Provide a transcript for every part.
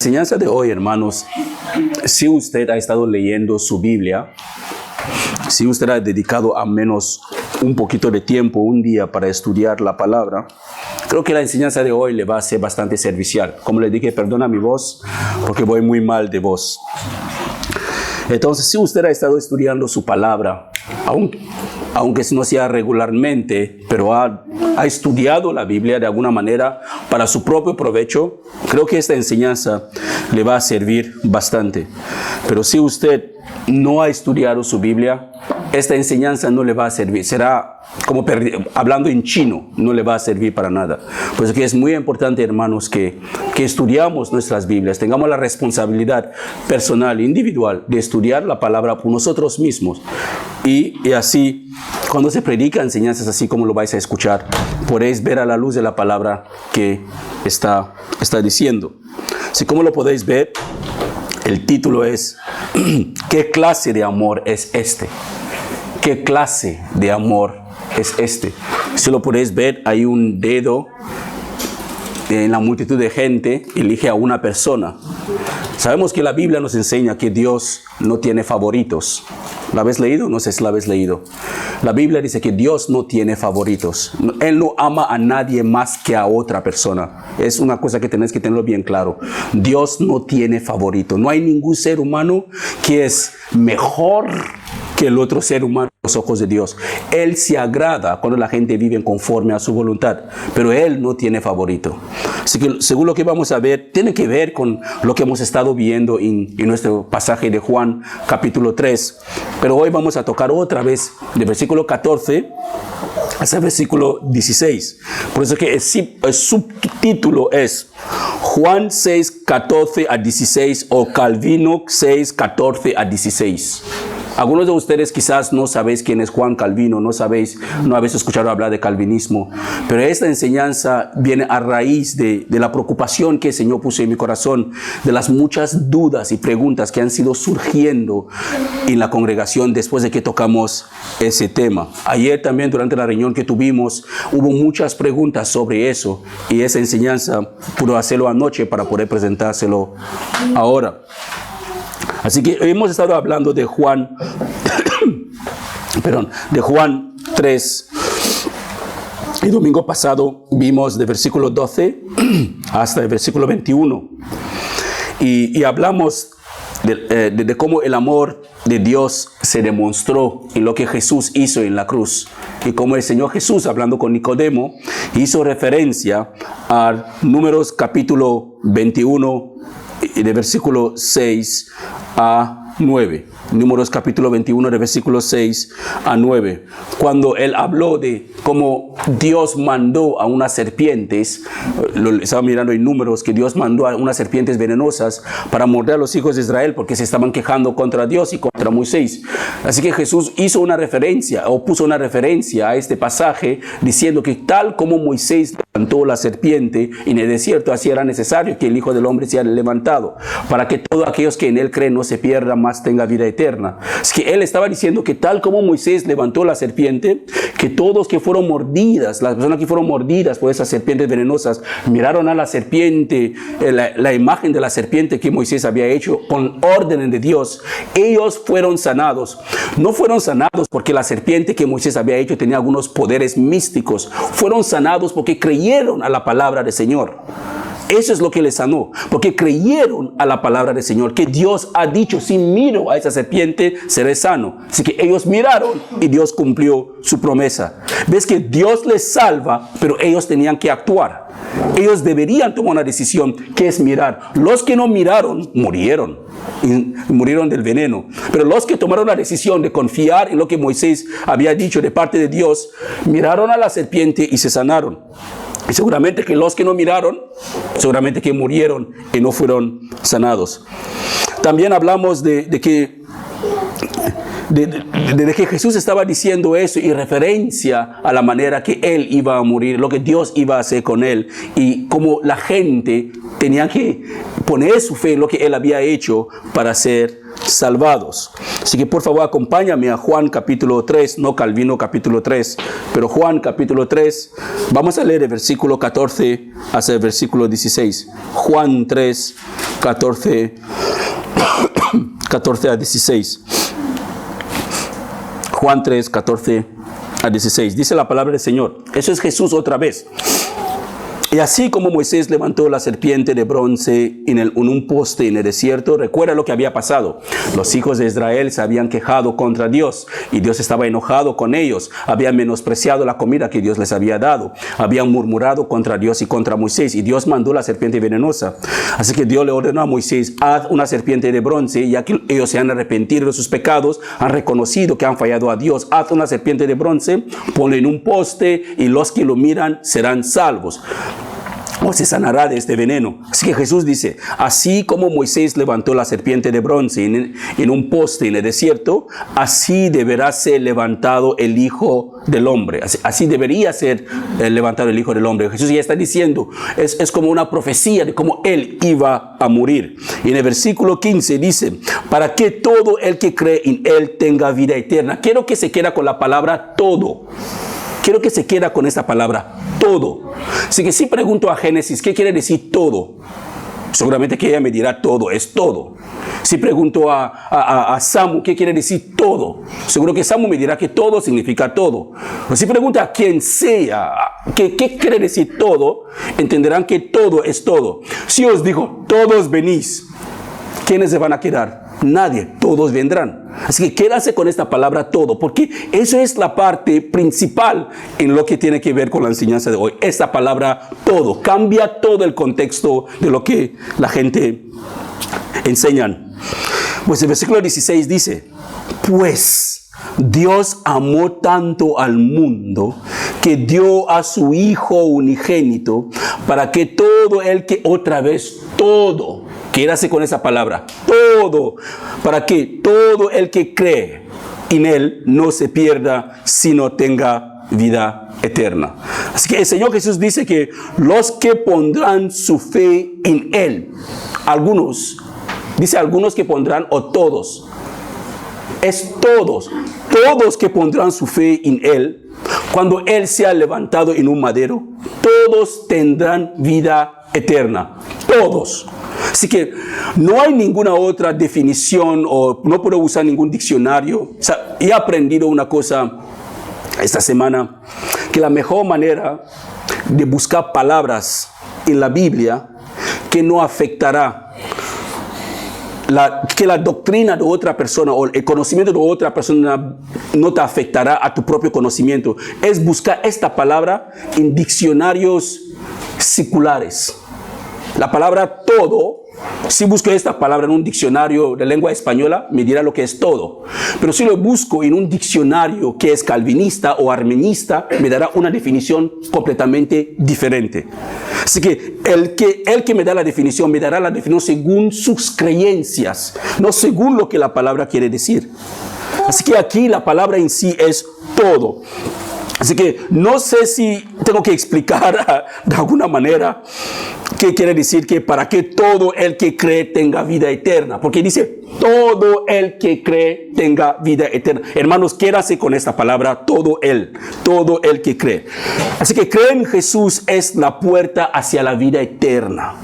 enseñanza de hoy, hermanos, si usted ha estado leyendo su Biblia, si usted ha dedicado al menos un poquito de tiempo, un día para estudiar la palabra, creo que la enseñanza de hoy le va a ser bastante servicial. Como le dije, perdona mi voz porque voy muy mal de voz. Entonces, si usted ha estado estudiando su palabra, aunque no sea regularmente, pero ha estudiado la Biblia de alguna manera para su propio provecho, creo que esta enseñanza le va a servir bastante. Pero si usted no ha estudiado su Biblia, esta enseñanza no le va a servir. Será como hablando en chino, no le va a servir para nada. Por eso que es muy importante, hermanos, que estudiamos nuestras Biblias, tengamos la responsabilidad personal, individual, de estudiar la palabra por nosotros mismos. Y así, cuando se predica enseñanzas así como lo vais a escuchar, podéis ver a la luz de la palabra que está diciendo. Así como lo podéis ver, el título es ¿qué clase de amor es este? ¿Qué clase de amor es este? Si lo podéis ver, hay un dedo en la multitud de gente, elige a una persona. Sabemos que la Biblia nos enseña que Dios no tiene favoritos. ¿La habéis leído? No sé si la habéis leído. La Biblia dice que Dios no tiene favoritos. Él no ama a nadie más que a otra persona. Es una cosa que tenéis que tenerlo bien claro. Dios no tiene favorito. No hay ningún ser humano que es mejor que el otro ser humano a los ojos de Dios. Él se agrada cuando la gente vive conforme a su voluntad, pero Él no tiene favorito. Así que según lo que vamos a ver, tiene que ver con lo que hemos estado viendo en nuestro pasaje de Juan capítulo 3. Pero hoy vamos a tocar otra vez de versículo 14 hasta el versículo 16. Por eso que el subtítulo es Juan 6, 14 a 16 o Calvino 6, 14 a 16. Algunos de ustedes quizás no sabéis quién es Juan Calvino, no habéis escuchado hablar de calvinismo, pero esta enseñanza viene a raíz de la preocupación que el Señor puso en mi corazón, de las muchas dudas y preguntas que han sido surgiendo en la congregación después de que tocamos ese tema. Ayer también, durante la reunión que tuvimos, hubo muchas preguntas sobre eso, y esa enseñanza pudo hacerlo anoche para poder presentárselo ahora. Así que hemos estado hablando de Juan, de Juan 3. El domingo pasado vimos de versículo 12 hasta el versículo 21. Y hablamos de cómo el amor de Dios se demostró en lo que Jesús hizo en la cruz. Y como el Señor Jesús, hablando con Nicodemo, hizo referencia a Números capítulo 21, de versículo 6 a 9. Números capítulo 21, de versículo 6 a 9. Cuando él habló de cómo Dios mandó a unas serpientes, lo estaba mirando en Números, que Dios mandó a unas serpientes venenosas para morder a los hijos de Israel porque se estaban quejando contra Dios y contra Moisés. Así que Jesús hizo una referencia, o puso una referencia a este pasaje, diciendo que tal como Moisés levantó la serpiente en el desierto, así era necesario que el Hijo del Hombre sea levantado, para que todos aquellos que en él creen no se pierdan, más tenga vida eterna. Es que él estaba diciendo que tal como Moisés levantó la serpiente, que todos que fueron mordidas, las personas que fueron mordidas por esas serpientes venenosas, miraron a la serpiente, la imagen de la serpiente que Moisés había hecho con orden de Dios, ellos fueron sanados. No fueron sanados porque la serpiente que Moisés había hecho tenía algunos poderes místicos, fueron sanados porque creyeron a la palabra del Señor. Eso es lo que les sanó, porque creyeron a la palabra del Señor, que Dios ha dicho: si miro a esa serpiente, seré sano. Así que ellos miraron y Dios cumplió su promesa. Ves que Dios les salva, pero ellos tenían que actuar. Ellos deberían tomar una decisión, que es mirar. Los que no miraron, murieron. Y murieron del veneno. Pero los que tomaron la decisión de confiar en lo que Moisés había dicho de parte de Dios, miraron a la serpiente y se sanaron. Y seguramente que los que no miraron, seguramente que murieron y no fueron sanados. También hablamos de que Jesús estaba diciendo eso en referencia a la manera que Él iba a morir, lo que Dios iba a hacer con Él, y cómo la gente tenía que poner su fe en lo que Él había hecho para ser salvados. Así que por favor acompáñame a Juan capítulo 3, no Calvino capítulo 3, pero Juan capítulo 3. Vamos a leer el versículo 14 hasta el versículo 16. Juan 3, 14 a 16. Juan 3, 14 a 16. Dice la palabra del Señor. Eso es Jesús otra vez. Y así como Moisés levantó la serpiente de bronce en un poste en el desierto, recuerda lo que había pasado. Los hijos de Israel se habían quejado contra Dios y Dios estaba enojado con ellos. Habían menospreciado la comida que Dios les había dado. Habían murmurado contra Dios y contra Moisés, y Dios mandó la serpiente venenosa. Así que Dios le ordenó a Moisés: haz una serpiente de bronce, ya que ellos se han arrepentido de sus pecados, han reconocido que han fallado a Dios. Haz una serpiente de bronce, ponla en un poste y los que lo miran serán salvos, o se sanará de este veneno. Así que Jesús dice: así como Moisés levantó la serpiente de bronce en un poste en el desierto, así deberá ser levantado el Hijo del Hombre. Así debería ser levantado el Hijo del Hombre. Jesús ya está diciendo, es como una profecía de cómo Él iba a morir. Y en el versículo 15 dice: para que todo el que cree en Él tenga vida eterna. Quiero que se quede con la palabra todo. Quiero que se quede con esta palabra, todo. Así que si pregunto a Génesis, ¿qué quiere decir todo? Seguramente que ella me dirá todo, es todo. Si pregunto a Samu, ¿qué quiere decir todo? Seguro que Samu me dirá que todo significa todo. Pero si pregunto a quien sea, ¿qué quiere decir todo? Entenderán que todo es todo. Si os digo, todos venís, ¿quiénes se van a quedar? Nadie, todos vendrán. Así que quédase con esta palabra todo, porque eso es la parte principal en lo que tiene que ver con la enseñanza de hoy. Esta palabra todo cambia todo el contexto de lo que la gente enseñan. Pues el versículo 16 dice: pues Dios amó tanto al mundo que dio a su Hijo unigénito, para que todo el que, otra vez, todo, quédase con esa palabra, todo, para que todo el que cree en Él no se pierda, sino tenga vida eterna. Así que el Señor Jesús dice que los que pondrán su fe en Él, algunos, dice algunos que pondrán, o todos, es todos que pondrán su fe en Él. Cuando Él sea levantado en un madero, todos tendrán vida eterna, todos. Así que no hay ninguna otra definición, o no puedo usar ningún diccionario. O sea, he aprendido una cosa esta semana, que la mejor manera de buscar palabras en la Biblia que no afectará que la doctrina de otra persona o el conocimiento de otra persona no te afectará a tu propio conocimiento, es buscar esta palabra en diccionarios seculares. La palabra todo, si busco esta palabra en un diccionario de lengua española, me dirá lo que es todo. Pero si lo busco en un diccionario que es calvinista o armenista, me dará una definición completamente diferente. Así que el que me da la definición, me dará la definición según sus creencias, no según lo que la palabra quiere decir. Así que aquí la palabra en sí es todo. Así que no sé si tengo que explicar de alguna manera qué quiere decir que para que todo el que cree tenga vida eterna. Porque dice, todo el que cree tenga vida eterna. Hermanos, quédase con esta palabra, todo el que cree. Así que creer en Jesús es la puerta hacia la vida eterna.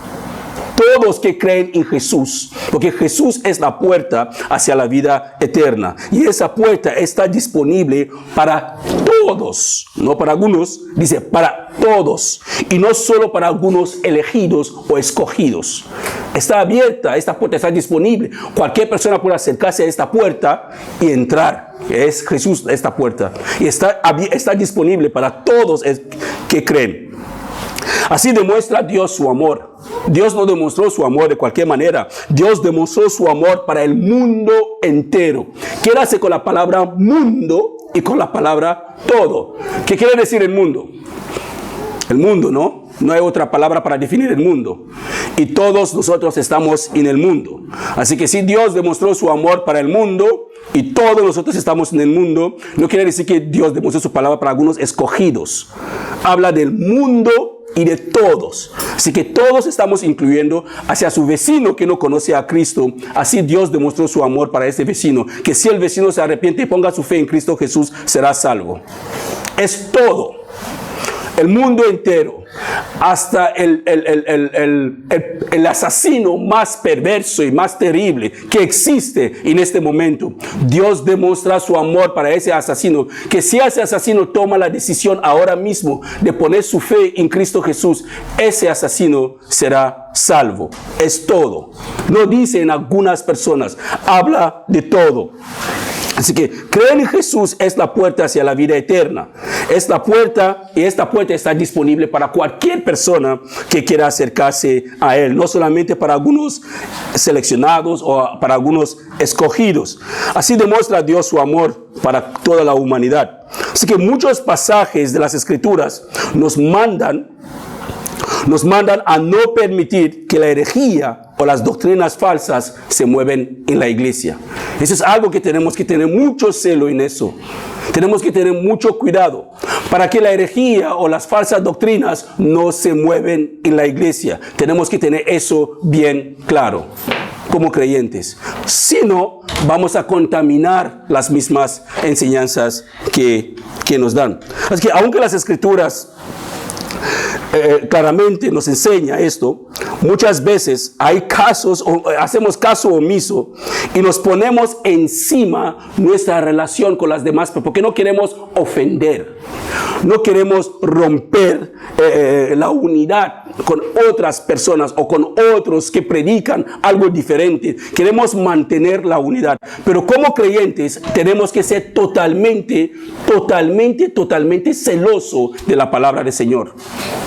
Todos que creen en Jesús, porque Jesús es la puerta hacia la vida eterna. Y esa puerta está disponible para todos, no para algunos, dice para todos. Y no solo para algunos elegidos o escogidos. Está abierta, esta puerta está disponible. Cualquier persona puede acercarse a esta puerta y entrar. Es Jesús esta puerta. Y está disponible para todos que creen. Así demuestra Dios su amor. Dios no demostró su amor de cualquier manera. Dios demostró su amor para el mundo entero. Quédase con la palabra mundo y con la palabra todo. ¿Qué quiere decir el mundo? El mundo, ¿no? No hay otra palabra para definir el mundo. Y todos nosotros estamos en el mundo. Así que si Dios demostró su amor para el mundo y todos nosotros estamos en el mundo, no quiere decir que Dios demostró su palabra para algunos escogidos. Habla del mundo y de todos. Así que todos estamos incluyendo hacia su vecino que no conoce a Cristo. Así Dios demostró su amor para ese vecino, que si el vecino se arrepiente y ponga su fe en Cristo Jesús, será salvo. Es todo. El mundo entero, hasta el asesino más perverso y más terrible que existe en este momento. Dios demuestra su amor para ese asesino, que si ese asesino toma la decisión ahora mismo de poner su fe en Cristo Jesús, ese asesino será salvo. Es todo. No dice en algunas personas, habla de todo. Así que creer en Jesús es la puerta hacia la vida eterna. Es la puerta, y esta puerta está disponible para cualquier persona que quiera acercarse a Él. No solamente para algunos seleccionados o para algunos escogidos. Así demuestra Dios su amor para toda la humanidad. Así que muchos pasajes de las Escrituras nos mandan a no permitir que la herejía o las doctrinas falsas se mueven en la iglesia. Eso es algo que tenemos que tener mucho celo en eso. Tenemos que tener mucho cuidado para que la herejía o las falsas doctrinas no se mueven en la iglesia. Tenemos que tener eso bien claro como creyentes. Si no, vamos a contaminar las mismas enseñanzas que nos dan. Así que aunque las Escrituras claramente nos enseña esto, muchas veces hay casos, o hacemos caso omiso y nos ponemos encima nuestra relación con las demás, porque no queremos ofender, no queremos romper la unidad con otras personas o con otros que predican algo diferente. Queremos mantener la unidad, pero como creyentes tenemos que ser totalmente celoso de la palabra del Señor.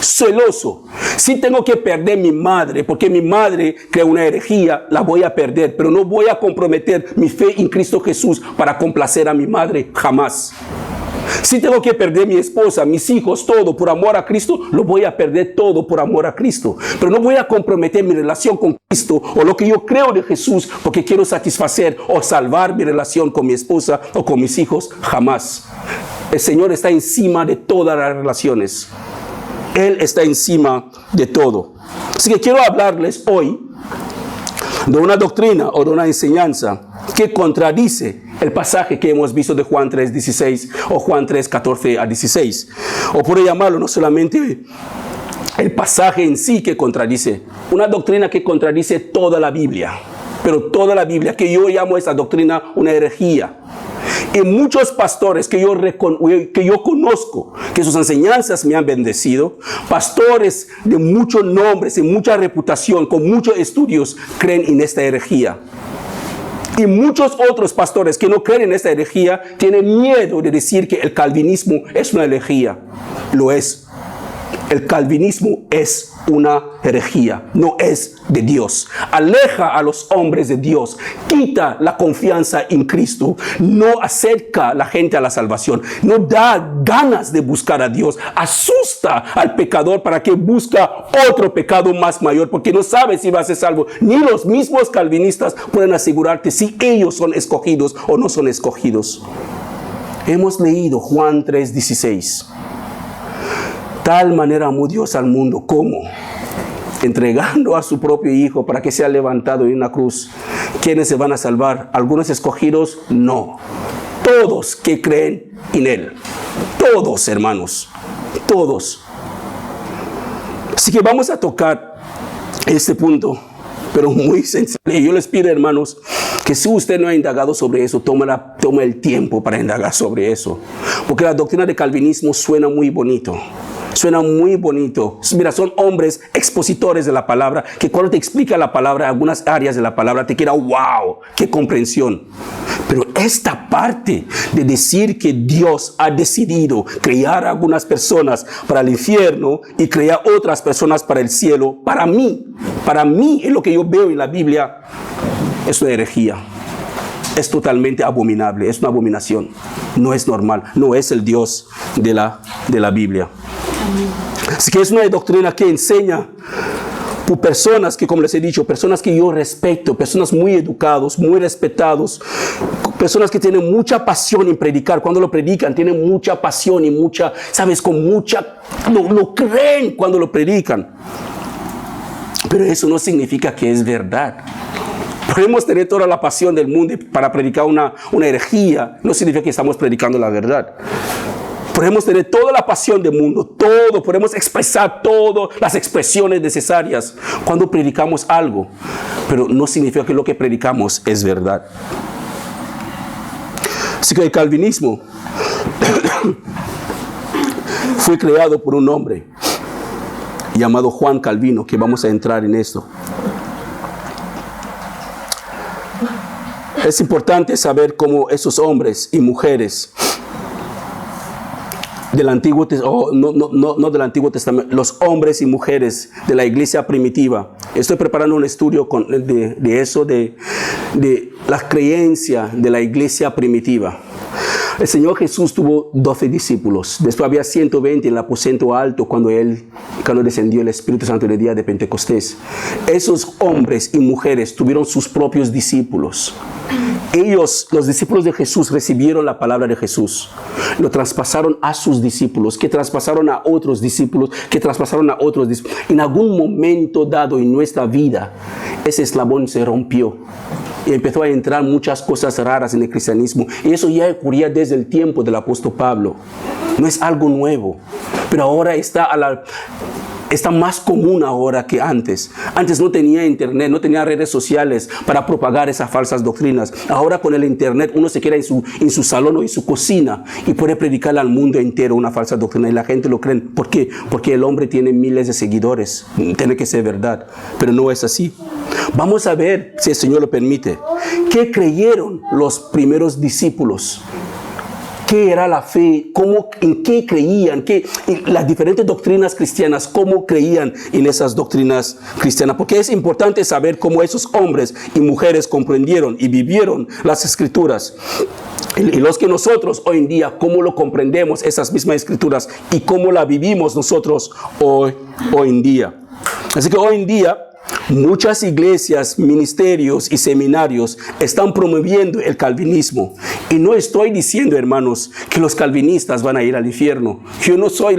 Celoso. Si tengo que perder mi madre, porque mi madre crea una herejía, la voy a perder, pero no voy a comprometer mi fe en Cristo Jesús para complacer a mi madre, jamás. Si tengo que perder mi esposa, mis hijos, todo por amor a Cristo, lo voy a perder todo por amor a Cristo. Pero no voy a comprometer mi relación con Cristo o lo que yo creo de Jesús porque quiero satisfacer o salvar mi relación con mi esposa o con mis hijos, jamás. El Señor está encima de todas las relaciones. Él está encima de todo. Así que quiero hablarles hoy de una doctrina o de una enseñanza que contradice el pasaje que hemos visto de Juan 3:16 o Juan 3:14-16. O por llamarlo no solamente el pasaje en sí que contradice, una doctrina que contradice toda la Biblia, pero toda la Biblia, que yo llamo esa doctrina una herejía. Y muchos pastores que yo conozco, que sus enseñanzas me han bendecido, pastores de muchos nombres y mucha reputación, con muchos estudios, creen en esta herejía. Y muchos otros pastores que no creen en esta herejía tienen miedo de decir que el calvinismo es una herejía. Lo es. El calvinismo es una herejía, no es de Dios. Aleja a los hombres de Dios, quita la confianza en Cristo, no acerca a la gente a la salvación, no da ganas de buscar a Dios, asusta al pecador para que busca otro pecado más mayor, porque no sabe si va a ser salvo. Ni los mismos calvinistas pueden asegurarte si ellos son escogidos o no son escogidos. Hemos leído Juan 3:16. Tal manera amó Dios al mundo, ¿cómo? Entregando a su propio Hijo para que sea levantado en una cruz. ¿Quiénes se van a salvar? ¿Algunos escogidos? No. Todos que creen en Él. Todos, hermanos. Todos. Así que vamos a tocar este punto, pero muy sensible. Yo les pido, hermanos, que si usted no ha indagado sobre eso, toma el tiempo para indagar sobre eso. Porque la doctrina del calvinismo suena muy bonito. Suena muy bonito. Mira, son hombres expositores de la palabra, que cuando te explica la palabra, algunas áreas de la palabra, te queda wow, qué comprensión. Pero esta parte de decir que Dios ha decidido crear a algunas personas para el infierno y crear otras personas para el cielo, para mí es lo que yo veo en la Biblia, es una herejía. Es totalmente abominable, es una abominación. No es normal, no es el Dios de la Biblia. Así que es una doctrina que enseña por personas que, como les he dicho, personas que yo respeto, personas muy educados, muy respetados, personas que tienen mucha pasión en predicar. Cuando lo predican, tienen mucha pasión y mucha, ¿sabes? Con mucha, lo creen cuando lo predican. Pero eso no significa que es verdad. Podemos tener toda la pasión del mundo para predicar una herejía. No significa que estamos predicando la verdad. Podemos tener toda la pasión del mundo, todo, podemos expresar todas las expresiones necesarias cuando predicamos algo, pero no significa que lo que predicamos es verdad. Así que el calvinismo fue creado por un hombre llamado Juan Calvino, que vamos a entrar en esto. Es importante saber cómo esos hombres y mujeres del Antiguo Testamento, no del Antiguo Testamento, los hombres y mujeres de la iglesia primitiva. Estoy preparando un estudio de eso, de la creencia de la iglesia primitiva. El Señor Jesús tuvo 12 discípulos. Después había 120 en el aposento alto cuando descendió el Espíritu Santo en el día de Pentecostés. Esos hombres y mujeres tuvieron sus propios discípulos. Ellos, los discípulos de Jesús, recibieron la palabra de Jesús. Lo traspasaron a sus discípulos, que traspasaron a otros discípulos, que traspasaron a otros discípulos. En algún momento dado en nuestra vida, ese eslabón se rompió. Y empezó a entrar muchas cosas raras en el cristianismo. Y eso ya ocurría desde el tiempo del apóstol Pablo. No es algo nuevo. Pero ahora está más común ahora que antes. Antes no tenía internet, no tenía redes sociales para propagar esas falsas doctrinas. Ahora con el internet uno se queda en su salón o en su cocina y puede predicarle al mundo entero una falsa doctrina. Y la gente lo cree. ¿Por qué? Porque el hombre tiene miles de seguidores. Tiene que ser verdad. Pero no es así. Vamos a ver, si el Señor lo permite, ¿qué creyeron los primeros discípulos? ¿Qué era la fe? ¿En qué creían? Las diferentes doctrinas cristianas, ¿cómo creían en esas doctrinas cristianas? Porque es importante saber cómo esos hombres y mujeres comprendieron y vivieron las Escrituras. Y los que nosotros hoy en día, cómo lo comprendemos esas mismas Escrituras y cómo la vivimos nosotros hoy en día. Así que hoy en día, muchas iglesias, ministerios y seminarios están promoviendo el calvinismo. Y no estoy diciendo, hermanos, que los calvinistas van a ir al infierno. Yo no soy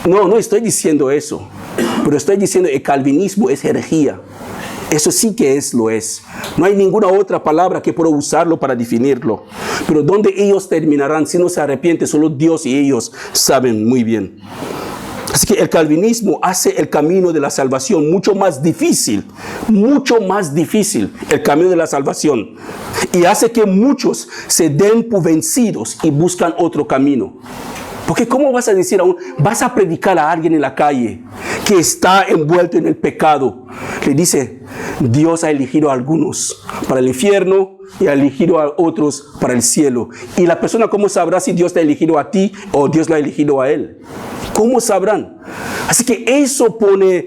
no estoy diciendo eso. Pero estoy diciendo que el calvinismo es herejía. Eso sí que lo es. No hay ninguna otra palabra que pueda usarlo para definirlo. Pero donde ellos terminarán si no se arrepienten, solo Dios y ellos saben muy bien. Así que el calvinismo hace el camino de la salvación mucho más difícil el camino de la salvación. Y hace que muchos se den por vencidos y buscan otro camino. Porque ¿cómo vas a decir vas a predicar a alguien en la calle que está envuelto en el pecado? Le dice, Dios ha elegido a algunos para el infierno y ha elegido a otros para el cielo. Y la persona, ¿cómo sabrá si Dios te ha elegido a ti o Dios la ha elegido a él? ¿Cómo sabrán? Así que eso pone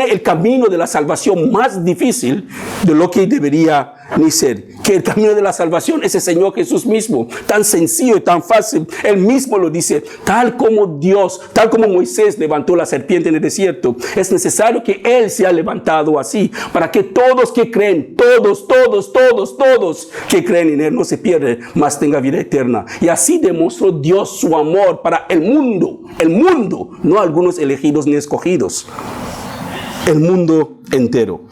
el camino de la salvación más difícil de lo que debería ni ser. Que el camino de la salvación es el Señor Jesús mismo. Tan sencillo y tan fácil. Él mismo lo dice. Tal como Moisés levantó la serpiente en el desierto, es necesario que Él sea levantado así, para que todos que creen, todos que creen en Él no se pierden, mas tenga vida eterna. Y así demostró Dios su amor para el mundo, no algunos elegidos ni escogidos, el mundo entero.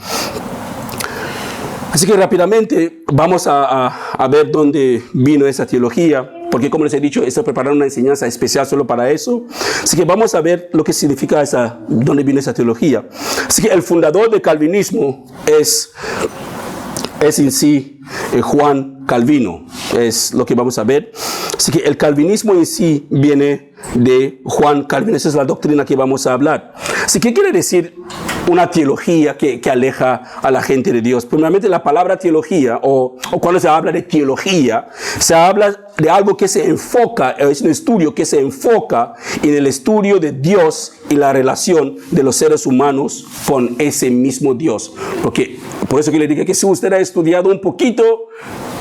Así que rápidamente vamos a ver dónde vino esa teología, porque como les he dicho, estoy preparando una enseñanza especial solo para eso. Así que vamos a ver lo que significa dónde vino esa teología. Así que el fundador del calvinismo es en sí Juan Calvino, es lo que vamos a ver. Así que el calvinismo en sí viene de Juan Calvino, esa es la doctrina que vamos a hablar. Así que, ¿qué quiere decir una teología que aleja a la gente de Dios? Primeramente, la palabra teología, o cuando se habla de teología, se habla de algo que se enfoca, es un estudio que se enfoca en el estudio de Dios y la relación de los seres humanos con ese mismo Dios. Por eso que le dije que si usted ha estudiado un poquito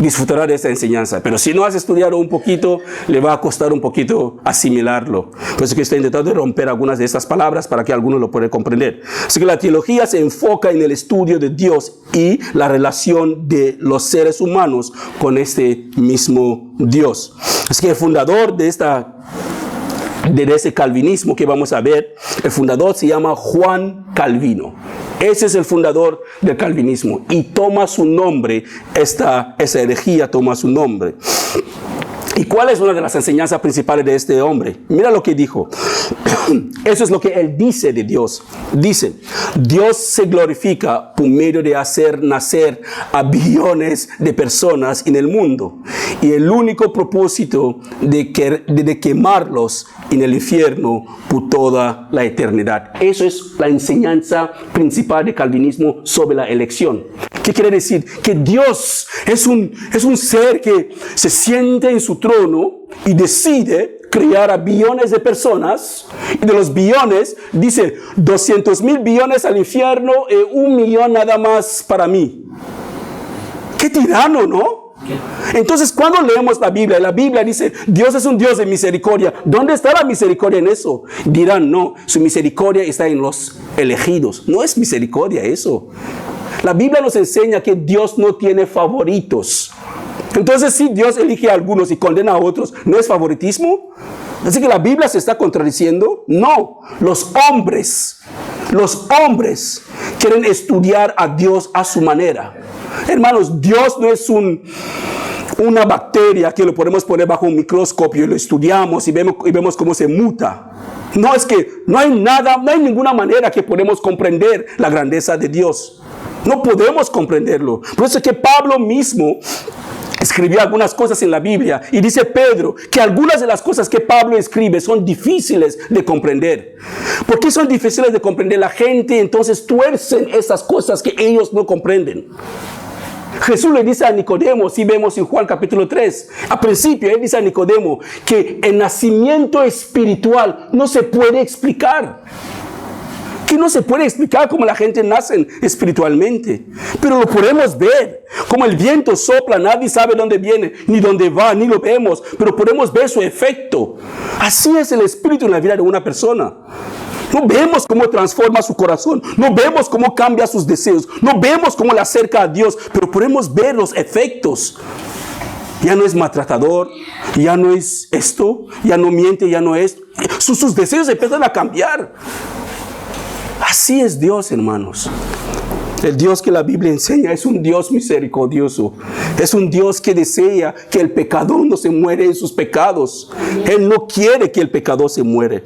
disfrutará de esta enseñanza. Pero si no has estudiado un poquito, le va a costar un poquito asimilarlo. Por eso que estoy intentando romper algunas de estas palabras para que algunos lo puedan comprender. Así que la teología se enfoca en el estudio de Dios y la relación de los seres humanos con este mismo Dios. Así que el fundador de ese calvinismo que vamos a ver, el fundador se llama Juan Calvino. Ese es el fundador del calvinismo y toma su nombre, esa herejía toma su nombre. ¿Y cuál es una de las enseñanzas principales de este hombre? Mira lo que dijo. Eso es lo que él dice de Dios. Dice, Dios se glorifica por medio de hacer nacer a billones de personas en el mundo. Y el único propósito de quemarlos en el infierno por toda la eternidad. Eso es la enseñanza principal del calvinismo sobre la elección. ¿Qué quiere decir? Que Dios es un ser que se siente en su trono y decide crear a billones de personas. Y de los billones, dice 200,000 billones al infierno y 1 millón nada más para mí. ¡Qué tirano!, ¿no? Entonces, cuando leemos la Biblia dice, Dios es un Dios de misericordia. ¿Dónde está la misericordia en eso? Dirán, no, su misericordia está en los elegidos. No es misericordia eso. La Biblia nos enseña que Dios no tiene favoritos. Entonces, si Dios elige a algunos y condena a otros, ¿no es favoritismo? Así que la Biblia se está contradiciendo. No, los hombres quieren estudiar a Dios a su manera. Hermanos, Dios no es una bacteria que lo podemos poner bajo un microscopio y lo estudiamos y vemos cómo se muta. No, es que no hay ninguna manera que podemos comprender la grandeza de Dios. No podemos comprenderlo. Por eso es que Pablo mismo escribió algunas cosas en la Biblia y dice Pedro que algunas de las cosas que Pablo escribe son difíciles de comprender. ¿Por qué son difíciles de comprender? La gente entonces tuercen esas cosas que ellos no comprenden. Jesús le dice a Nicodemo, si vemos en Juan capítulo 3, al principio él dice a Nicodemo que el nacimiento espiritual no se puede explicar. Que no se puede explicar cómo la gente nace espiritualmente. Pero lo podemos ver. Como el viento sopla, nadie sabe dónde viene, ni dónde va, ni lo vemos. Pero podemos ver su efecto. Así es el espíritu en la vida de una persona. No vemos cómo transforma su corazón. No vemos cómo cambia sus deseos. No vemos cómo le acerca a Dios. Pero podemos ver los efectos. Ya no es maltratador. Ya no es esto. Ya no miente. Ya no es... Sus deseos empiezan a cambiar. Así es Dios, hermanos. El Dios que la Biblia enseña es un Dios misericordioso. Es un Dios que desea que el pecador no se muere en sus pecados. Él no quiere que el pecador se muere.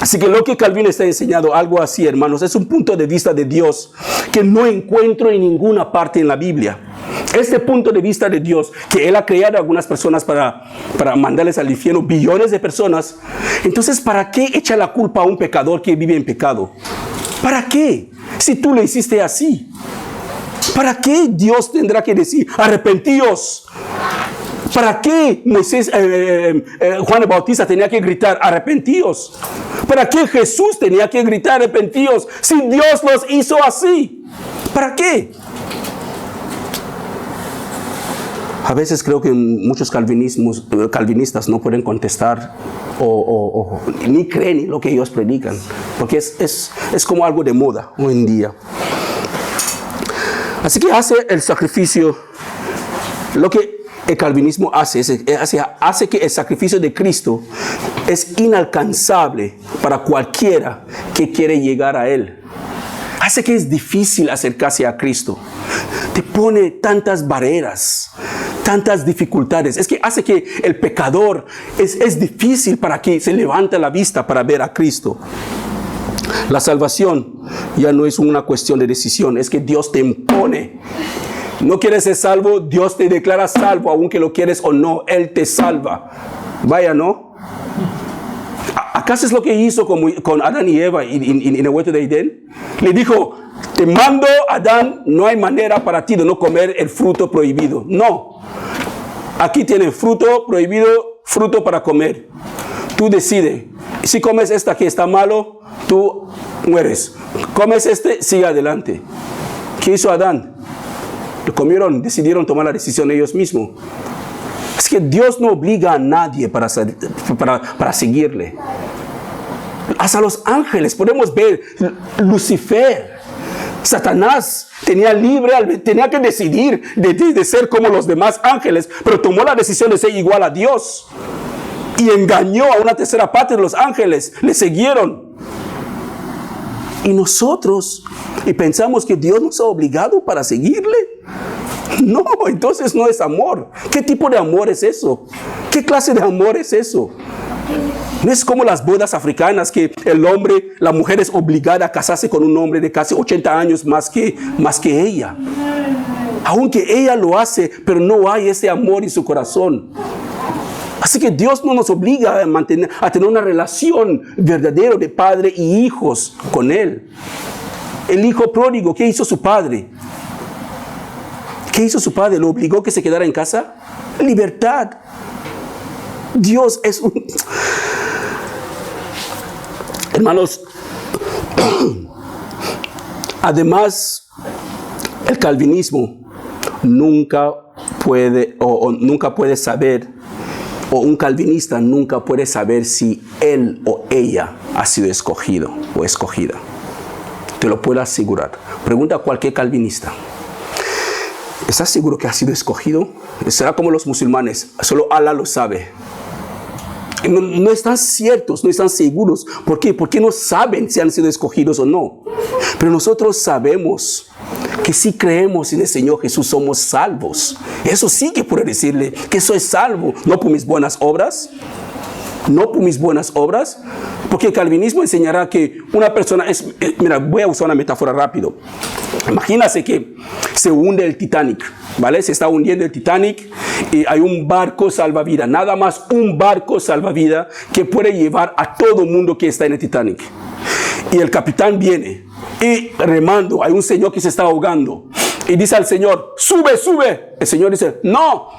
Así que lo que Calvino está enseñando, algo así, hermanos, es un punto de vista de Dios que no encuentro en ninguna parte en la Biblia. Este punto de vista de Dios, que Él ha creado a algunas personas para mandarles al infierno, billones de personas. Entonces, ¿para qué echa la culpa a un pecador que vive en pecado? ¿Para qué? Si tú lo hiciste así. ¿Para qué Dios tendrá que decir, arrepentíos? ¿Para qué Juan el Bautista tenía que gritar, arrepentíos? ¿Para qué Jesús tenía que gritar, arrepentíos? Si Dios los hizo así. ¿Para qué? A veces creo que muchos calvinistas no pueden contestar o ni creen en lo que ellos predican, porque es como algo de moda hoy en día. Así que hace el sacrificio, lo que el calvinismo hace que el sacrificio de Cristo es inalcanzable para cualquiera que quiere llegar a Él. Hace que es difícil acercarse a Cristo. Te pone tantas barreras, tantas dificultades. Es que hace que el pecador es difícil para que se levante la vista para ver a Cristo. La salvación ya no es una cuestión de decisión, es que Dios te impone. No quieres ser salvo, Dios te declara salvo, aunque lo quieres o no, Él te salva. Vaya, ¿no? ¿Acaso es lo que hizo con Adán y Eva en el huerto de Edén? Le dijo, te mando, Adán, no hay manera para ti de no comer el fruto prohibido. No. Aquí tienes fruto prohibido, fruto para comer. Tú decides. Si comes esta que está malo, tú mueres. Comes este, sigue adelante. ¿Qué hizo Adán? decidieron tomar la decisión ellos mismos. Es que Dios no obliga a nadie para seguirle. Hasta los ángeles podemos ver. Lucifer, Satanás, tenía que decidir de ser como los demás ángeles, pero tomó la decisión de ser igual a Dios. Y engañó a una tercera parte de los ángeles. Le siguieron. Y nosotros, y pensamos que Dios nos ha obligado para seguirle. No, entonces no es amor. ¿Qué tipo de amor es eso? ¿Qué clase de amor es eso? No es como las bodas africanas que la mujer es obligada a casarse con un hombre de casi 80 años más que ella. Aunque ella lo hace, pero no hay ese amor en su corazón. Así que Dios no nos obliga a tener una relación verdadera de padre y hijos con Él. El hijo pródigo, ¿qué hizo su padre? ¿Qué hizo su padre? ¿Lo obligó que se quedara en casa? Libertad. Dios es un... Hermanos, además, el calvinismo nunca puede saber, o un calvinista nunca puede saber si él o ella ha sido escogido o escogida. Te lo puedo asegurar. Pregunta a cualquier calvinista. ¿Estás seguro que ha sido escogido? Será como los musulmanes. Solo Allah lo sabe. No están ciertos, no están seguros. ¿Por qué? Porque no saben si han sido escogidos o no. Pero nosotros sabemos que si creemos en el Señor Jesús somos salvos. Eso sí que puedo decirle que soy salvo. No por mis buenas obras. No por mis buenas obras. Porque el calvinismo enseñará que una persona es... Mira, voy a usar una metáfora rápido. Imagínate que se hunde el Titanic, ¿vale? Se está hundiendo el Titanic y hay un barco salvavidas, nada más un barco salvavidas que puede llevar a todo el mundo que está en el Titanic. Y el capitán viene y remando, hay un señor que se está ahogando y dice al señor, sube, sube. El señor dice, no,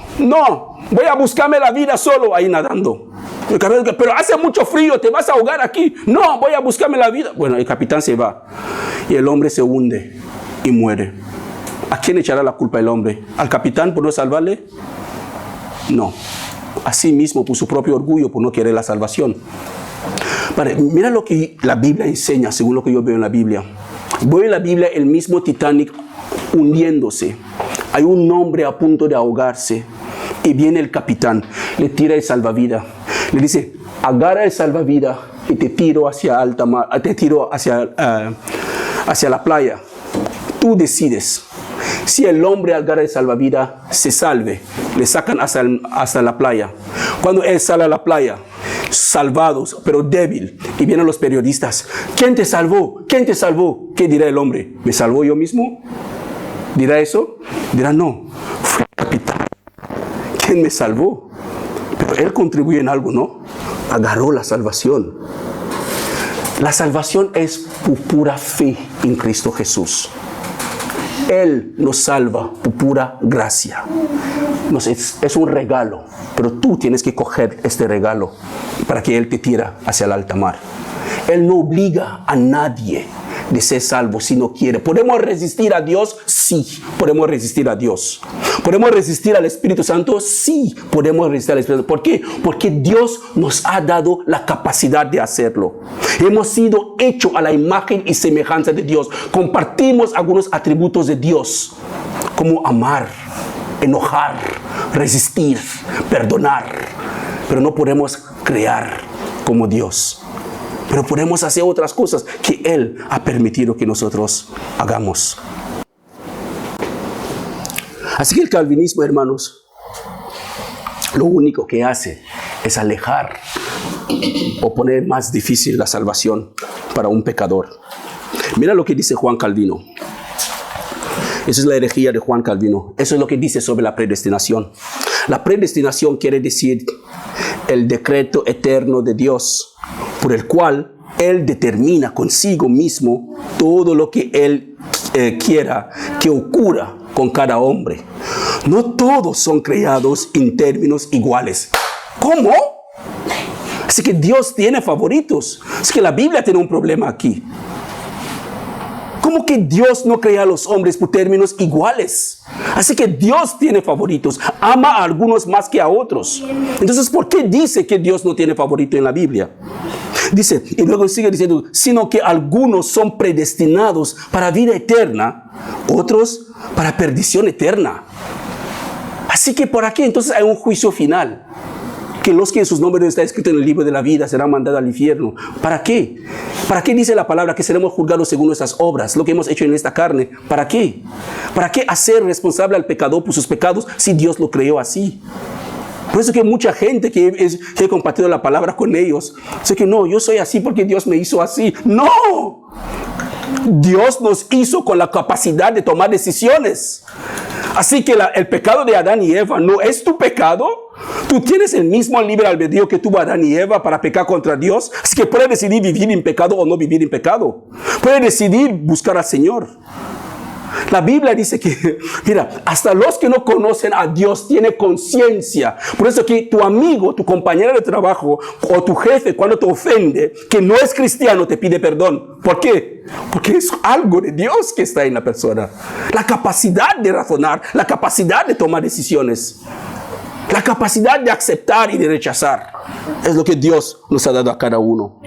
voy a buscarme la vida solo ahí nadando. El capitán dice, pero hace mucho frío, te vas a ahogar aquí. No, voy a buscarme la vida. Bueno, el capitán se va y el hombre se hunde y muere. ¿A quién echará la culpa el hombre? ¿Al capitán por no salvarle? No. A sí mismo por su propio orgullo, por no querer la salvación. Vale, mira lo que la Biblia enseña, según lo que yo veo en la Biblia. Veo en la Biblia el mismo Titanic hundiéndose. Hay un hombre a punto de ahogarse. Y viene el capitán, le tira el salvavidas. Le dice, agarra el salvavidas y te tiro hacia alta mar, te tiro hacia la playa. Tú decides. Si el hombre agarra el salvavidas, se salve. Le sacan hasta la playa. Cuando él sale a la playa, salvados, pero débil, y vienen los periodistas. ¿Quién te salvó? ¿Quién te salvó? ¿Qué dirá el hombre? ¿Me salvó yo mismo? ¿Dirá eso? Dirá no. Fue el capitán. ¿Quién me salvó? Pero él contribuye en algo, ¿no? Agarró la salvación. La salvación es por pura fe en Cristo Jesús. Él nos salva por pura gracia. Es un regalo, pero tú tienes que coger este regalo para que Él te tira hacia el alta mar. Él no obliga a nadie de ser salvo si no quiere. ¿Podemos resistir a Dios? Sí, podemos resistir a Dios. ¿Podemos resistir al Espíritu Santo? Sí, podemos resistir al Espíritu Santo. ¿Por qué? Porque Dios nos ha dado la capacidad de hacerlo. Hemos sido hechos a la imagen y semejanza de Dios. Compartimos algunos atributos de Dios, como amar, enojar, resistir, perdonar. Pero no podemos crear como Dios. Pero podemos hacer otras cosas que Él ha permitido que nosotros hagamos. Así que el calvinismo, hermanos, lo único que hace es alejar o poner más difícil la salvación para un pecador. Mira lo que dice Juan Calvino. Esa es la herejía de Juan Calvino. Eso es lo que dice sobre la predestinación. La predestinación quiere decir el decreto eterno de Dios, por el cual Él determina consigo mismo todo lo que Él quiera que ocurra con cada hombre. No todos son creados en términos iguales. ¿Cómo? Así que Dios tiene favoritos. Así que la Biblia tiene un problema aquí. ¿Cómo que Dios no crea a los hombres por términos iguales? Así que Dios tiene favoritos, ama a algunos más que a otros. Entonces, ¿por qué dice que Dios no tiene favorito en la Biblia? Dice, y luego sigue diciendo, sino que algunos son predestinados para vida eterna, otros para perdición eterna. Así que ¿por qué entonces hay un juicio final? Que los que sus nombres no están escritos en el libro de la vida serán mandados al infierno. ¿Para qué? ¿Para qué dice la palabra que seremos juzgados según nuestras obras? Lo que hemos hecho en esta carne. ¿Para qué? ¿Para qué hacer responsable al pecador por sus pecados si Dios lo creó así? Por eso que mucha gente que he compartido la palabra con ellos, dice que no, yo soy así porque Dios me hizo así. ¡No! Dios nos hizo con la capacidad de tomar decisiones. Así que el pecado de Adán y Eva no es tu pecado. Tú tienes el mismo libre albedrío que tuvo Adán y Eva para pecar contra Dios. Así que puedes decidir vivir en pecado o no vivir en pecado. Puedes decidir buscar al Señor. La Biblia dice que, mira, hasta los que no conocen a Dios tienen conciencia. Por eso que tu amigo, tu compañero de trabajo o tu jefe cuando te ofende, que no es cristiano, te pide perdón. ¿Por qué? Porque es algo de Dios que está en la persona. La capacidad de razonar, la capacidad de tomar decisiones, la capacidad de aceptar y de rechazar. Es lo que Dios nos ha dado a cada uno.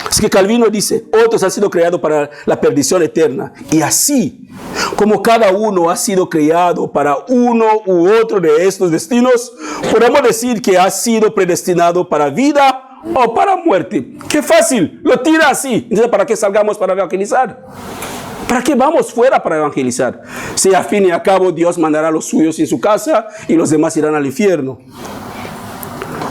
Así que Calvino dice, otros han sido creados para la perdición eterna. Y así, como cada uno ha sido creado para uno u otro de estos destinos, podemos decir que ha sido predestinado para vida o para muerte. ¡Qué fácil! Lo tira así. Entonces, ¿para qué salgamos para evangelizar? ¿Para qué vamos fuera para evangelizar? Si a fin y a cabo Dios mandará a los suyos en su casa y los demás irán al infierno.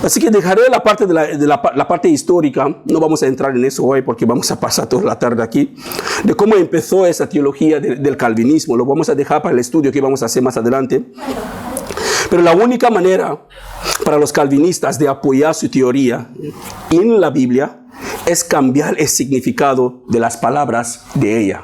Así que dejaré la parte la parte histórica. No vamos a entrar en eso hoy porque vamos a pasar toda la tarde aquí. De cómo empezó esa teología del calvinismo. Lo vamos a dejar para el estudio que vamos a hacer más adelante. Pero la única manera para los calvinistas de apoyar su teoría en la Biblia es cambiar el significado de las palabras de ella.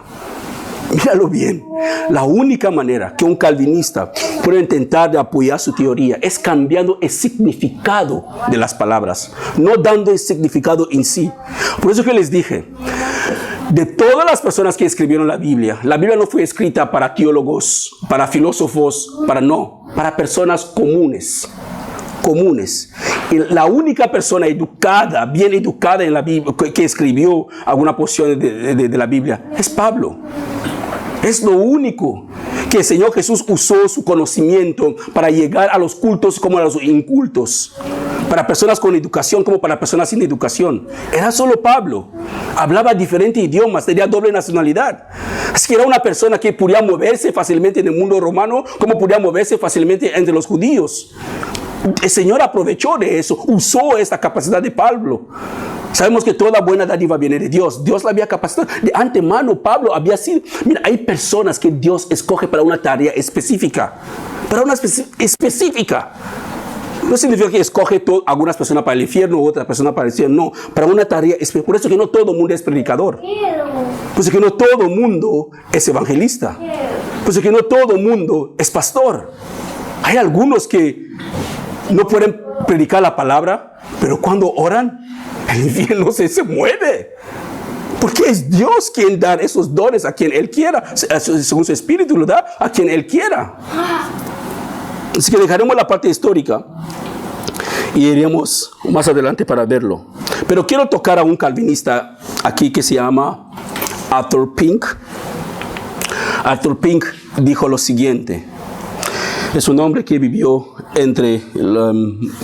Míralo bien. La única manera que un calvinista puede intentar de apoyar su teoría es cambiando el significado de las palabras, no dando el significado en sí. Por eso que les dije, de todas las personas que escribieron la Biblia no fue escrita para teólogos, para filósofos, para personas comunes. Y la única persona educada, bien educada en la Biblia, que escribió alguna porción de la Biblia, es Pablo. Es lo único que el Señor Jesús usó su conocimiento para llegar a los cultos como a los incultos, para personas con educación como para personas sin educación. Era solo Pablo. Hablaba diferentes idiomas, tenía doble nacionalidad. Así que era una persona que podía moverse fácilmente en el mundo romano como podía moverse fácilmente entre los judíos. El Señor aprovechó de eso, usó esta capacidad de Pablo. Sabemos que toda buena dádiva viene de Dios. Dios la había capacitado. De antemano, Pablo había sido... Mira, hay personas que Dios escoge para una tarea específica. Para una específica. No significa que escoge algunas personas para el infierno u otras personas para el cielo. No, para una tarea específica. Por eso que no todo el mundo es predicador. Por eso que no todo el mundo es evangelista. Por eso que no todo el mundo es pastor. Hay algunos que no pueden predicar la palabra, pero cuando oran, el infierno se mueve. Porque es Dios quien da esos dones a quien Él quiera. Según su espíritu lo da a quien Él quiera. Así que dejaremos la parte histórica y iremos más adelante para verlo. Pero quiero tocar a un calvinista aquí que se llama Arthur Pink. Arthur Pink dijo lo siguiente. Es un hombre que vivió entre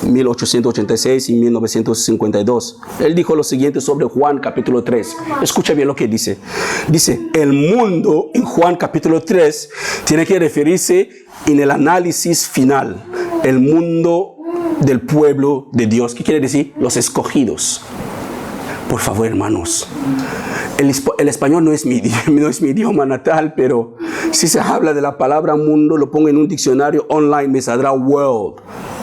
1886 y 1952. Él dijo lo siguiente sobre Juan capítulo 3. Escucha bien lo que dice. Dice, el mundo en Juan capítulo 3 tiene que referirse en el análisis final. El mundo del pueblo de Dios. ¿Qué quiere decir? Los escogidos. Por favor, hermanos. El español no es mi idioma natal, pero si se habla de la palabra mundo, lo pongo en un diccionario online, me saldrá world,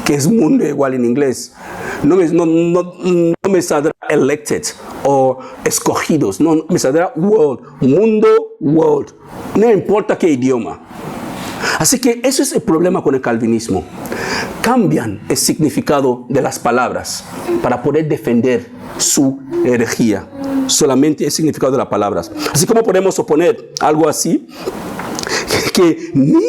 que es mundo igual en inglés. No me saldrá elected o escogidos, no, me saldrá world, mundo, world. No importa qué idioma. Así que eso es el problema con el calvinismo. Cambian el significado de las palabras para poder defender su herejía. solamente el significado de las palabras. Así como podemos oponer algo así, que ni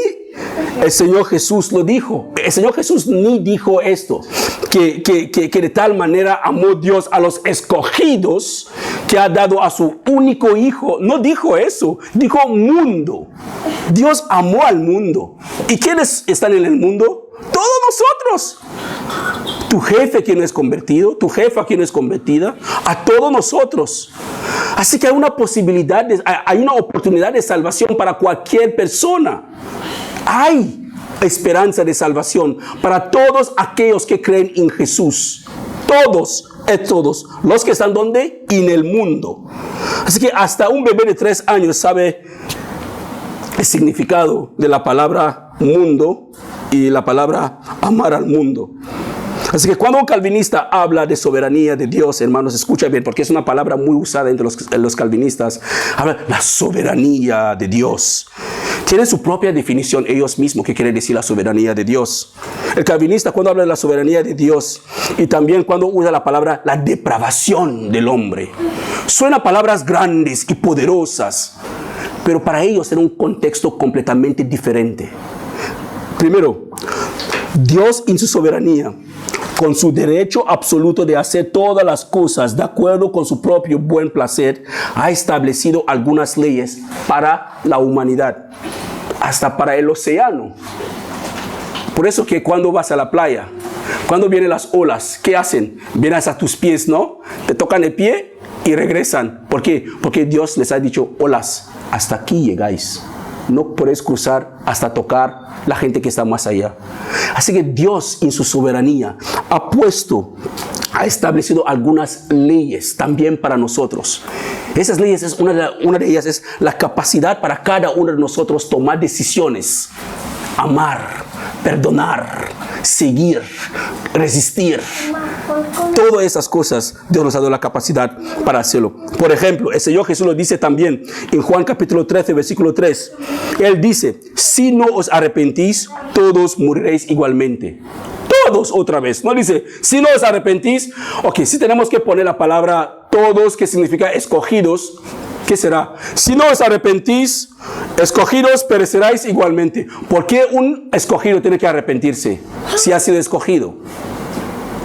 el Señor Jesús lo dijo. El Señor Jesús ni dijo esto, que de tal manera amó Dios a los escogidos que ha dado a su único hijo. No dijo eso, dijo mundo. Dios amó al mundo. ¿Y quiénes están en el mundo? Todos nosotros. Tu jefe que no es convertido, tu jefa que no es convertida, a todos nosotros. Así que hay una posibilidad, hay una oportunidad de salvación para cualquier persona. Hay esperanza de salvación para todos aquellos que creen en Jesús. Todos los que están donde, en el mundo. Así que hasta un bebé de 3 años sabe el significado de la palabra mundo y la palabra amar al mundo. Así que cuando un calvinista habla de soberanía de Dios, hermanos, escucha bien, porque es una palabra muy usada entre los calvinistas. Habla de la soberanía de Dios. Tienen su propia definición ellos mismos que quiere decir la soberanía de Dios. El calvinista, cuando habla de la soberanía de Dios, y también cuando usa la palabra la depravación del hombre, suenan palabras grandes y poderosas, pero para ellos era un contexto completamente diferente. Primero, Dios en su soberanía, con su derecho absoluto de hacer todas las cosas de acuerdo con su propio buen placer, ha establecido algunas leyes para la humanidad, hasta para el océano. Por eso que cuando vas a la playa, cuando vienen las olas, ¿qué hacen? Vienen hasta tus pies, ¿no? Te tocan el pie y regresan. ¿Por qué? Porque Dios les ha dicho, olas, hasta aquí llegáis. No podéis cruzar hasta tocar la gente que está más allá. Así que Dios en su soberanía ha establecido algunas leyes también para nosotros. Esas leyes, una de ellas es la capacidad para cada uno de nosotros tomar decisiones. Amar, perdonar, seguir, resistir. Todas esas cosas Dios nos ha dado la capacidad para hacerlo. Por ejemplo, el Señor Jesús lo dice también en Juan capítulo 13, versículo 3. Él dice, si no os arrepentís, todos moriréis igualmente. Todos otra vez. No dice, si no os arrepentís. Ok, si tenemos que poner la palabra todos, que significa escogidos. ¿Qué será? Si no os arrepentís, escogidos pereceráis igualmente. ¿Por qué un escogido tiene que arrepentirse si ha sido escogido?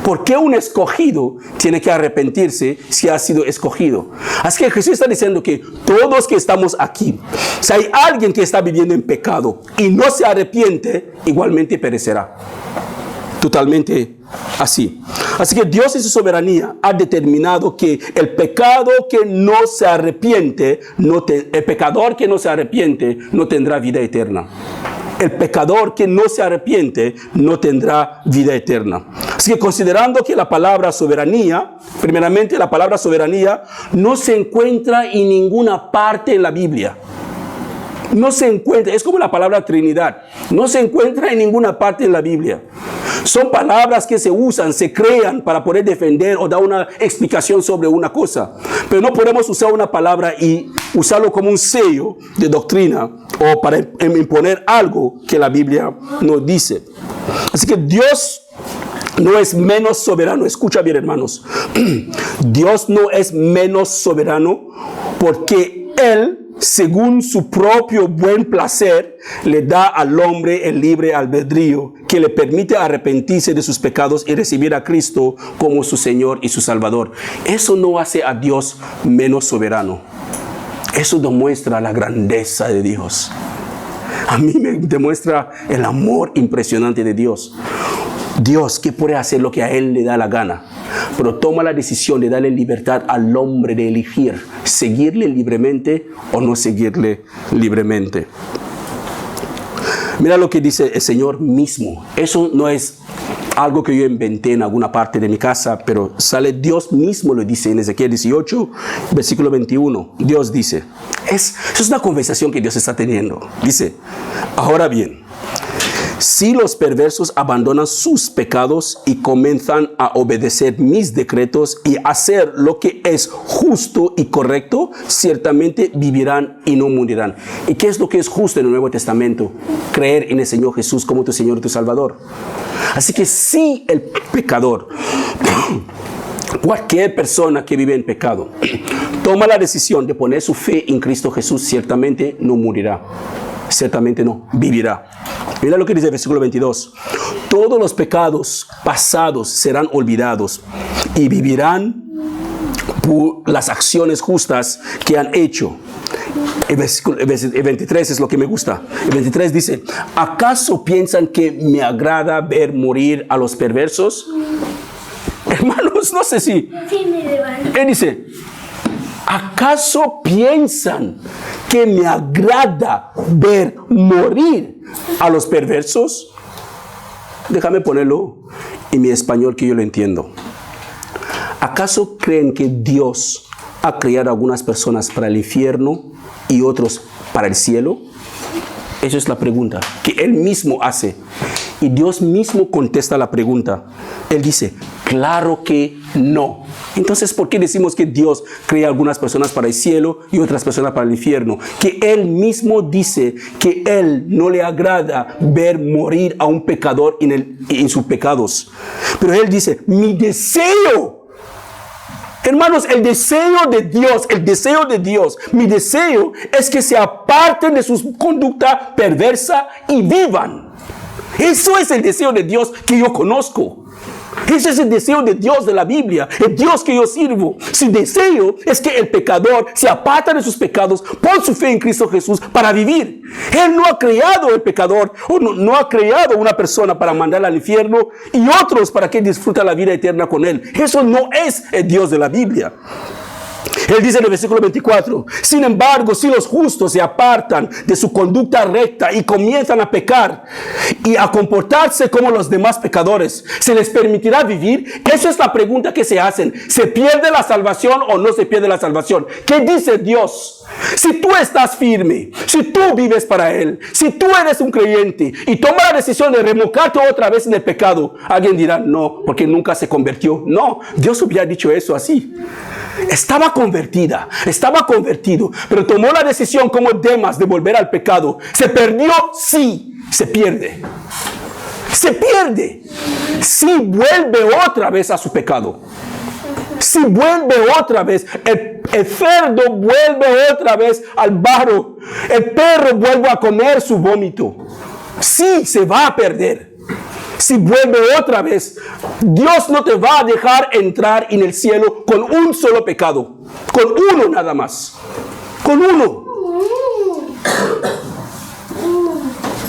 ¿Por qué un escogido tiene que arrepentirse si ha sido escogido? Así que Jesús está diciendo que todos que estamos aquí, si hay alguien que está viviendo en pecado y no se arrepiente, igualmente perecerá. Totalmente así. Así que Dios en su soberanía ha determinado que el pecado que no se arrepiente, el pecador que no se arrepiente no tendrá vida eterna. El pecador que no se arrepiente no tendrá vida eterna. Así que considerando que la palabra soberanía, primeramente la palabra soberanía no se encuentra en ninguna parte en la Biblia. No se encuentra, es como la palabra Trinidad, no se encuentra en ninguna parte en la Biblia. Son palabras que se usan, se crean para poder defender o dar una explicación sobre una cosa. Pero no podemos usar una palabra y usarlo como un sello de doctrina o para imponer algo que la Biblia nos dice. Así que Dios no es menos soberano. Escucha bien, hermanos. Dios no es menos soberano porque Él, según su propio buen placer, le da al hombre el libre albedrío que le permite arrepentirse de sus pecados y recibir a Cristo como su Señor y su Salvador. Eso no hace a Dios menos soberano. Eso demuestra la grandeza de Dios. A mí me demuestra el amor impresionante de Dios. Dios que puede hacer lo que a Él le da la gana, pero toma la decisión de darle libertad al hombre de elegir seguirle libremente o no seguirle libremente. Mira lo que dice el Señor mismo. Eso no es algo que yo inventé en alguna parte de mi casa, pero sale Dios mismo, lo dice en Ezequiel 18, versículo 21. Dios dice, eso es una conversación que Dios está teniendo. Dice, ahora bien, si los perversos abandonan sus pecados y comienzan a obedecer mis decretos y hacer lo que es justo y correcto, ciertamente vivirán y no morirán. ¿Y qué es lo que es justo en el Nuevo Testamento? Creer en el Señor Jesús como tu Señor y tu Salvador. Así que si el pecador, cualquier persona que vive en pecado, toma la decisión de poner su fe en Cristo Jesús, ciertamente no morirá. Ciertamente no, vivirá. Mira lo que dice el versículo 22. Todos los pecados pasados serán olvidados y vivirán por las acciones justas que han hecho. El 23 es lo que me gusta. El 23 dice, ¿acaso piensan que me agrada ver morir a los perversos? Hermanos, no sé si... Él dice, ¿acaso piensan que me agrada ver morir a los perversos? Déjame ponerlo en mi español que yo lo entiendo. ¿Acaso creen que Dios ha creado a algunas personas para el infierno y otros para el cielo? Esa es la pregunta que Él mismo hace. Y Dios mismo contesta la pregunta. Él dice, claro que no. Entonces, ¿por qué decimos que Dios crea a algunas personas para el cielo y otras personas para el infierno? Que Él mismo dice que Él no le agrada ver morir a un pecador en sus pecados. Pero Él dice, mi deseo. Hermanos, el deseo de Dios, mi deseo es que se aparten de su conducta perversa y vivan. Eso es el deseo de Dios que yo conozco. Ese es el deseo de Dios de la Biblia, el Dios que yo sirvo. Su deseo es que el pecador se aparta de sus pecados por su fe en Cristo Jesús para vivir. Él no ha creado el pecador, o no ha creado una persona para mandarla al infierno y otros para que disfrute la vida eterna con Él. Eso no es el Dios de la Biblia. Él dice en el versículo 24, sin embargo, si los justos se apartan de su conducta recta y comienzan a pecar y a comportarse como los demás pecadores, ¿se les permitirá vivir? Esa es la pregunta que se hacen. ¿Se pierde la salvación o no se pierde la salvación? ¿Qué dice Dios? Si tú estás firme, si tú vives para Él, si tú eres un creyente y tomas la decisión de remocarte otra vez en el pecado, alguien dirá, no, porque nunca se convirtió. No, Dios hubiera dicho eso así. Estaba convertido, pero tomó la decisión como Demas de volver al pecado. ¿Se perdió? Sí, se pierde. Se pierde. Si vuelve otra vez a su pecado. Si vuelve otra vez, el cerdo vuelve otra vez al barro. El perro vuelve a comer su vómito. Sí, se va a perder. Si vuelve otra vez, Dios no te va a dejar entrar en el cielo con un solo pecado. Con uno nada más. Con uno.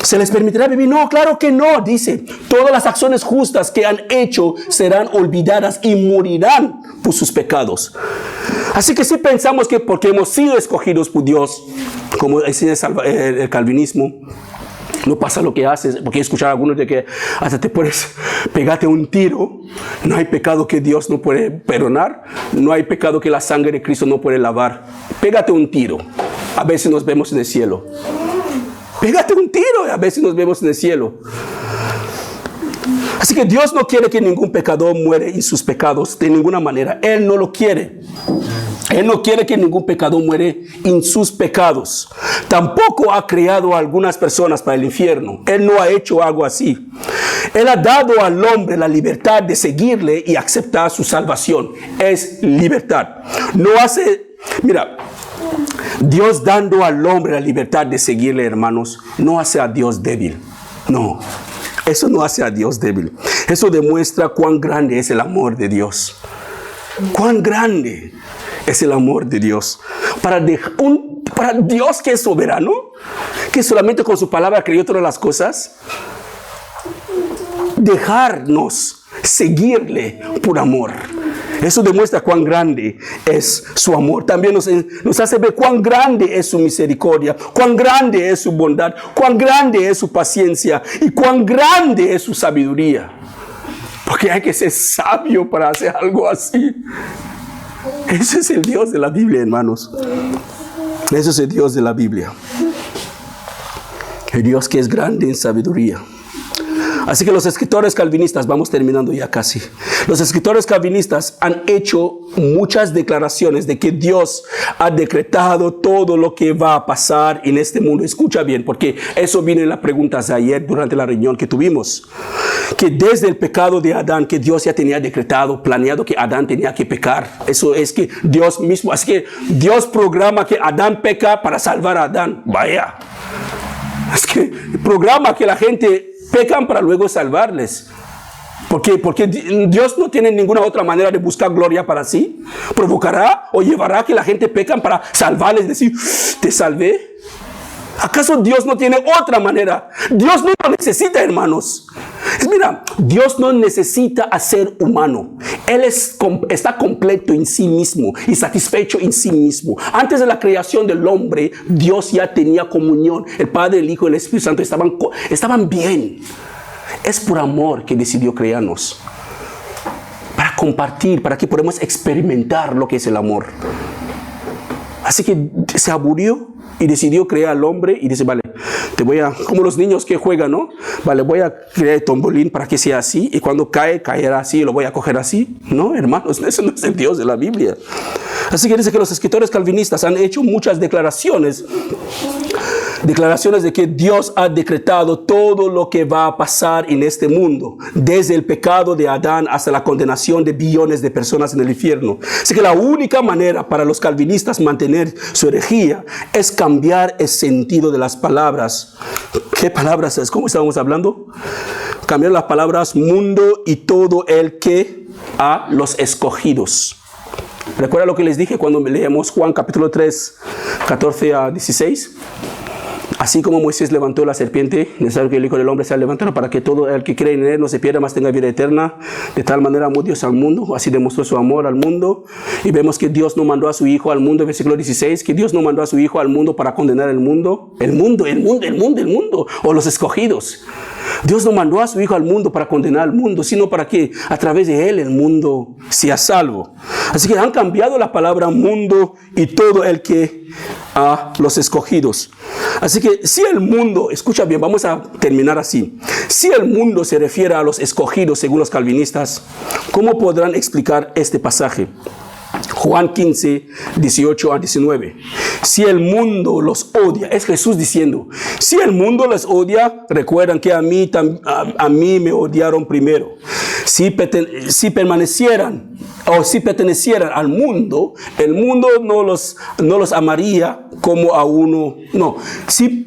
¿Se les permitirá vivir? No, claro que no. Dice, todas las acciones justas que han hecho serán olvidadas y morirán por sus pecados. Así que si pensamos que porque hemos sido escogidos por Dios, como enseña el calvinismo, no pasa lo que haces, porque he escuchado a algunos de que hasta te puedes pegarte un tiro. No hay pecado que Dios no puede perdonar. No hay pecado que la sangre de Cristo no puede lavar. Pégate un tiro. A ver si nos vemos en el cielo. Pégate un tiro y a ver si nos vemos en el cielo. Así que Dios no quiere que ningún pecador muere en sus pecados de ninguna manera. Él no lo quiere. Él no quiere que ningún pecador muere en sus pecados. Tampoco ha creado a algunas personas para el infierno. Él no ha hecho algo así. Él ha dado al hombre la libertad de seguirle y aceptar su salvación. Es libertad. No hace... Mira, Dios dando al hombre la libertad de seguirle, hermanos, no hace a Dios débil. No, eso no hace a Dios débil. Eso demuestra cuán grande es el amor de Dios. Cuán grande es el amor de Dios. Para Dios que es soberano, que solamente con su palabra creó todas las cosas, dejarnos seguirle por amor. Eso demuestra cuán grande es su amor. También nos hace ver cuán grande es su misericordia, cuán grande es su bondad, cuán grande es su paciencia y cuán grande es su sabiduría. Porque hay que ser sabio para hacer algo así. Ese es el Dios de la Biblia, hermanos. Ese es el Dios de la Biblia. El Dios que es grande en sabiduría. Así que los escritores calvinistas, vamos terminando ya casi, los escritores calvinistas han hecho muchas declaraciones de que Dios ha decretado todo lo que va a pasar en este mundo. Escucha bien, porque eso viene en las preguntas de ayer durante la reunión que tuvimos, que desde el pecado de Adán, que Dios ya tenía decretado, planeado que Adán tenía que pecar. Eso es que Dios mismo, así que Dios programa que Adán peca para salvar a Adán. Vaya, es que programa que la gente pecan para luego salvarles. Porque Dios no tiene ninguna otra manera de buscar gloria para sí. Provocará o llevará que la gente pecan para salvarles, decir, te salvé. ¿Acaso Dios no tiene otra manera? Dios no lo necesita, hermanos. Mira, Dios no necesita ser humano. Él está completo en sí mismo y satisfecho en sí mismo. Antes de la creación del hombre, Dios ya tenía comunión. El Padre, el Hijo y el Espíritu Santo estaban bien. Es por amor que decidió crearnos. Para compartir, para que podamos experimentar lo que es el amor. Así que se aburrió y decidió crear al hombre y dice, vale, como los niños que juegan, ¿no? Vale, voy a crear el tombolín para que sea así y cuando caerá así y lo voy a coger así. No, hermanos, ese no es el Dios de la Biblia. Así que dice que los escritores calvinistas han hecho muchas declaraciones de que Dios ha decretado todo lo que va a pasar en este mundo, desde el pecado de Adán hasta la condenación de billones de personas en el infierno. Así que la única manera para los calvinistas mantener su herejía es cambiar el sentido de las palabras. ¿Qué palabras es? ¿Cómo estábamos hablando? Cambiar las palabras mundo y todo el que a los escogidos. ¿Recuerda lo que les dije cuando leemos Juan capítulo 3, 14 a 16? Así como Moisés levantó la serpiente, necesario que el Hijo del Hombre sea levantado para que todo el que cree en él no se pierda, mas tenga vida eterna. De tal manera amó Dios al mundo, así demostró su amor al mundo. Y vemos que Dios no mandó a su Hijo al mundo, versículo 16, que Dios no mandó a su Hijo al mundo para condenar el mundo, o los escogidos. Dios no mandó a su Hijo al mundo para condenar al mundo, sino para que a través de él el mundo sea salvo. Así que han cambiado la palabra mundo y todo el que a los escogidos. Así que si el mundo, escucha bien, vamos a terminar así. Si el mundo se refiere a los escogidos según los calvinistas, ¿cómo podrán explicar este pasaje? Juan 15, 18 a 19. Si el mundo los odia, es Jesús diciendo, si el mundo les odia, recuerdan que a mí me odiaron primero. Si pertenecieran al mundo, el mundo no los amaría como a uno. No, si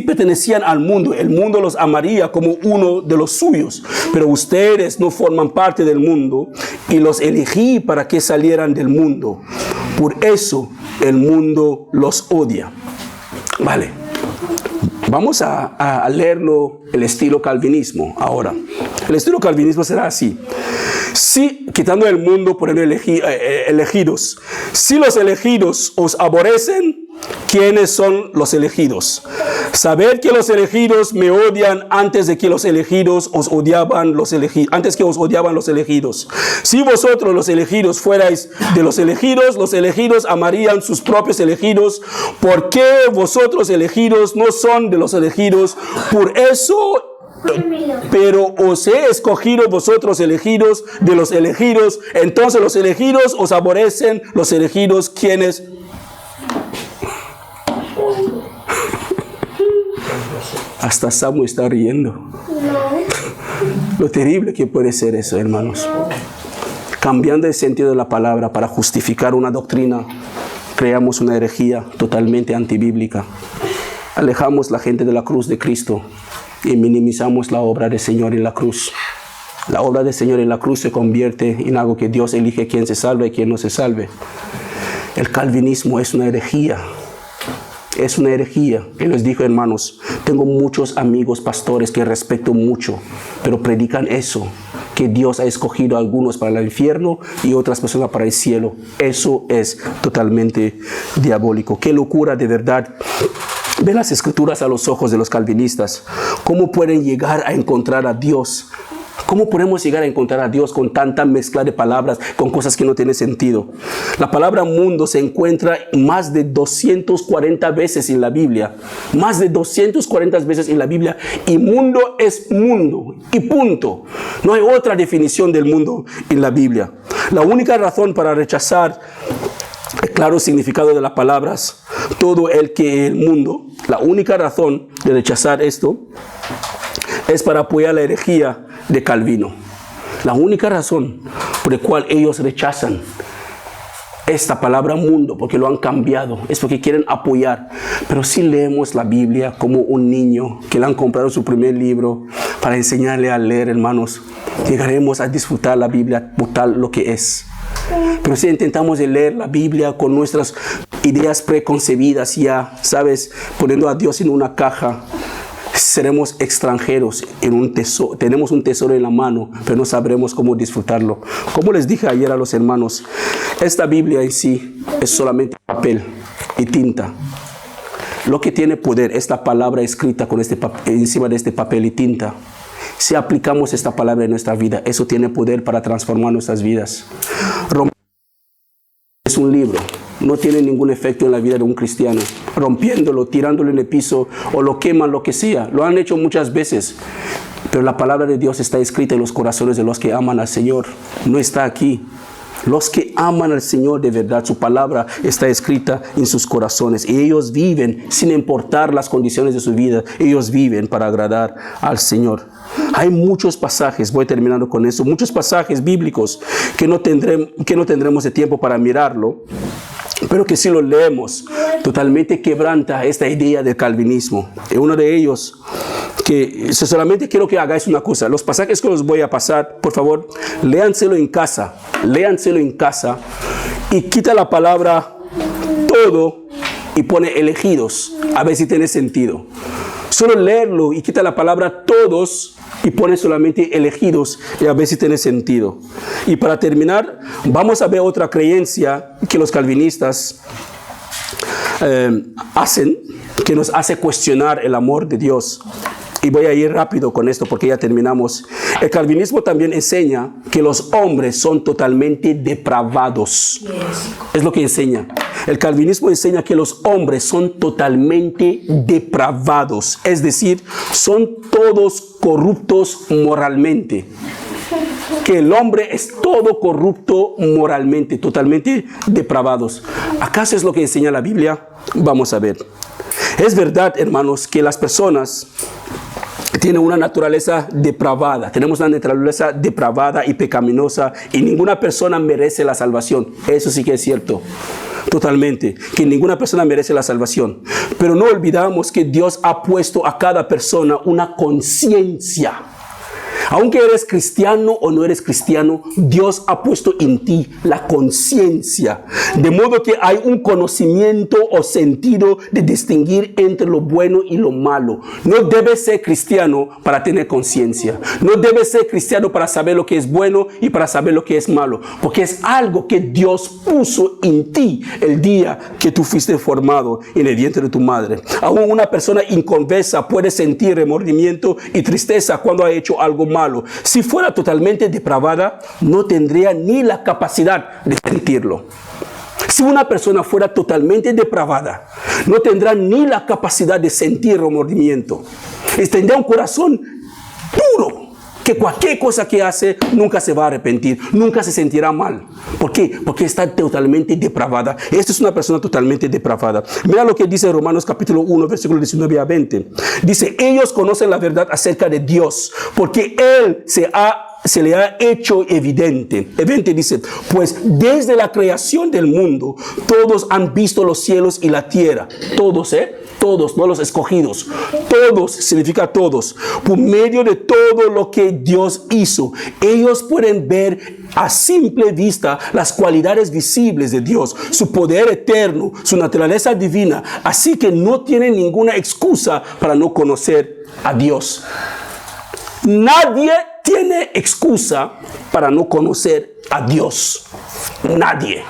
pertenecían al mundo, el mundo los amaría como uno de los suyos. Pero ustedes no forman parte del mundo y los elegí para que salieran del mundo. Por eso el mundo los odia. Vale. Vamos a leerlo el estilo calvinismo ahora. El estilo calvinismo será así. Si, quitando el mundo por el elegidos, si los elegidos os aborrecen, ¿quiénes son los elegidos? Sabed que los elegidos me odian antes de que los elegidos os odiaban antes que os odiaban los elegidos. Si vosotros los elegidos fuerais de los elegidos amarían sus propios elegidos. ¿Por qué vosotros elegidos no son de los elegidos? Por eso, pero os he escogido vosotros elegidos de los elegidos. Entonces los elegidos os aborrecen, los elegidos quienes... Hasta Samu está riendo. Lo terrible que puede ser eso, hermanos. Cambiando el sentido de la palabra para justificar una doctrina, creamos una herejía totalmente antibíblica. Alejamos la gente de la cruz de Cristo y minimizamos la obra del Señor en la cruz. La obra del Señor en la cruz se convierte en algo que Dios elige quién se salve y quién no se salve. El calvinismo es una herejía. Es una herejía. Él les dijo, hermanos, tengo muchos amigos pastores que respeto mucho, pero predican eso, que Dios ha escogido a algunos para el infierno y otras personas para el cielo. Eso es totalmente diabólico. Qué locura, de verdad. Ven las escrituras a los ojos de los calvinistas. ¿Cómo pueden llegar a encontrar a Dios ¿Cómo podemos llegar a encontrar a Dios con tanta mezcla de palabras, con cosas que no tienen sentido? La palabra mundo se encuentra más de 240 veces en la Biblia. Más de 240 veces en la Biblia. Y mundo es mundo. Y punto. No hay otra definición del mundo en la Biblia. La única razón para rechazar el claro significado de las palabras, todo el mundo, la única razón de rechazar esto es para apoyar la herejía de Calvino. La única razón por la cual ellos rechazan esta palabra mundo, porque lo han cambiado, es porque quieren apoyar. Pero si leemos la Biblia como un niño que le han comprado su primer libro para enseñarle a leer, hermanos, llegaremos a disfrutar la Biblia por tal lo que es. Pero si intentamos de leer la Biblia con nuestras ideas preconcebidas, ya sabes, poniendo a Dios en una caja, seremos extranjeros en un tesoro. Tenemos un tesoro en la mano, pero no sabremos cómo disfrutarlo. Como les dije ayer a los hermanos, esta Biblia en sí es solamente papel y tinta. Lo que tiene poder es la palabra escrita con encima de este papel y tinta. Si aplicamos esta palabra en nuestra vida, eso tiene poder para transformar nuestras vidas. Es un libro. No tiene ningún efecto en la vida de un cristiano. Rompiéndolo, tirándolo en el piso o lo queman, lo que sea. Lo han hecho muchas veces. Pero la palabra de Dios está escrita en los corazones de los que aman al Señor. No está aquí. Los que aman al Señor de verdad, su palabra está escrita en sus corazones. Y ellos viven sin importar las condiciones de su vida. Ellos viven para agradar al Señor. Hay muchos pasajes, voy terminando con eso, muchos pasajes bíblicos que no tendremos de tiempo para mirarlo, pero que si lo leemos, totalmente quebranta esta idea del calvinismo. Y uno de ellos, que solamente quiero que hagáis una cosa, los pasajes que os voy a pasar, por favor, léanselo en casa y quita la palabra todo y pone elegidos, a ver si tiene sentido. Solo leerlo y quita la palabra todos y pone solamente elegidos y a ver si tiene sentido. Y para terminar, vamos a ver otra creencia que los calvinistas hacen, que nos hace cuestionar el amor de Dios. Y voy a ir rápido con esto porque ya terminamos. El calvinismo también enseña que los hombres son totalmente depravados. Es lo que enseña. El calvinismo enseña que los hombres son totalmente depravados. Es decir, son todos corruptos moralmente. Que el hombre es todo corrupto moralmente, totalmente depravados. ¿Acaso es lo que enseña la Biblia? Vamos a ver. Es verdad, hermanos, que las personas tienen una naturaleza depravada. Tenemos una naturaleza depravada y pecaminosa y ninguna persona merece la salvación. Eso sí que es cierto. Totalmente, que ninguna persona merece la salvación. Pero no olvidamos que Dios ha puesto a cada persona una conciencia. Aunque eres cristiano o no eres cristiano, Dios ha puesto en ti la conciencia. De modo que hay un conocimiento o sentido de distinguir entre lo bueno y lo malo. No debes ser cristiano para tener conciencia. No debes ser cristiano para saber lo que es bueno y para saber lo que es malo. Porque es algo que Dios puso en ti el día que tú fuiste formado en el vientre de tu madre. Aún una persona inconversa puede sentir remordimiento y tristeza cuando ha hecho algo malo. Si fuera totalmente depravada, no tendría ni la capacidad de sentirlo. Si una persona fuera totalmente depravada, no tendrá ni la capacidad de sentir remordimiento. Tendrá un corazón duro, que cualquier cosa que hace nunca se va a arrepentir, nunca se sentirá mal. ¿Por qué? Porque está totalmente depravada. Esta es una persona totalmente depravada. Mira lo que dice Romanos capítulo 1, versículo 19 a 20. Dice, ellos conocen la verdad acerca de Dios, porque Él se le ha hecho evidente. Evidente dice, pues desde la creación del mundo, todos han visto los cielos y la tierra. Todos, todos, no los escogidos. Todos significa todos. Por medio de todo lo que Dios hizo, ellos pueden ver a simple vista las cualidades visibles de Dios, su poder eterno, su naturaleza divina. Así que no tienen ninguna excusa para no conocer a Dios. Nadie tiene excusa para no conocer a Dios. Nadie.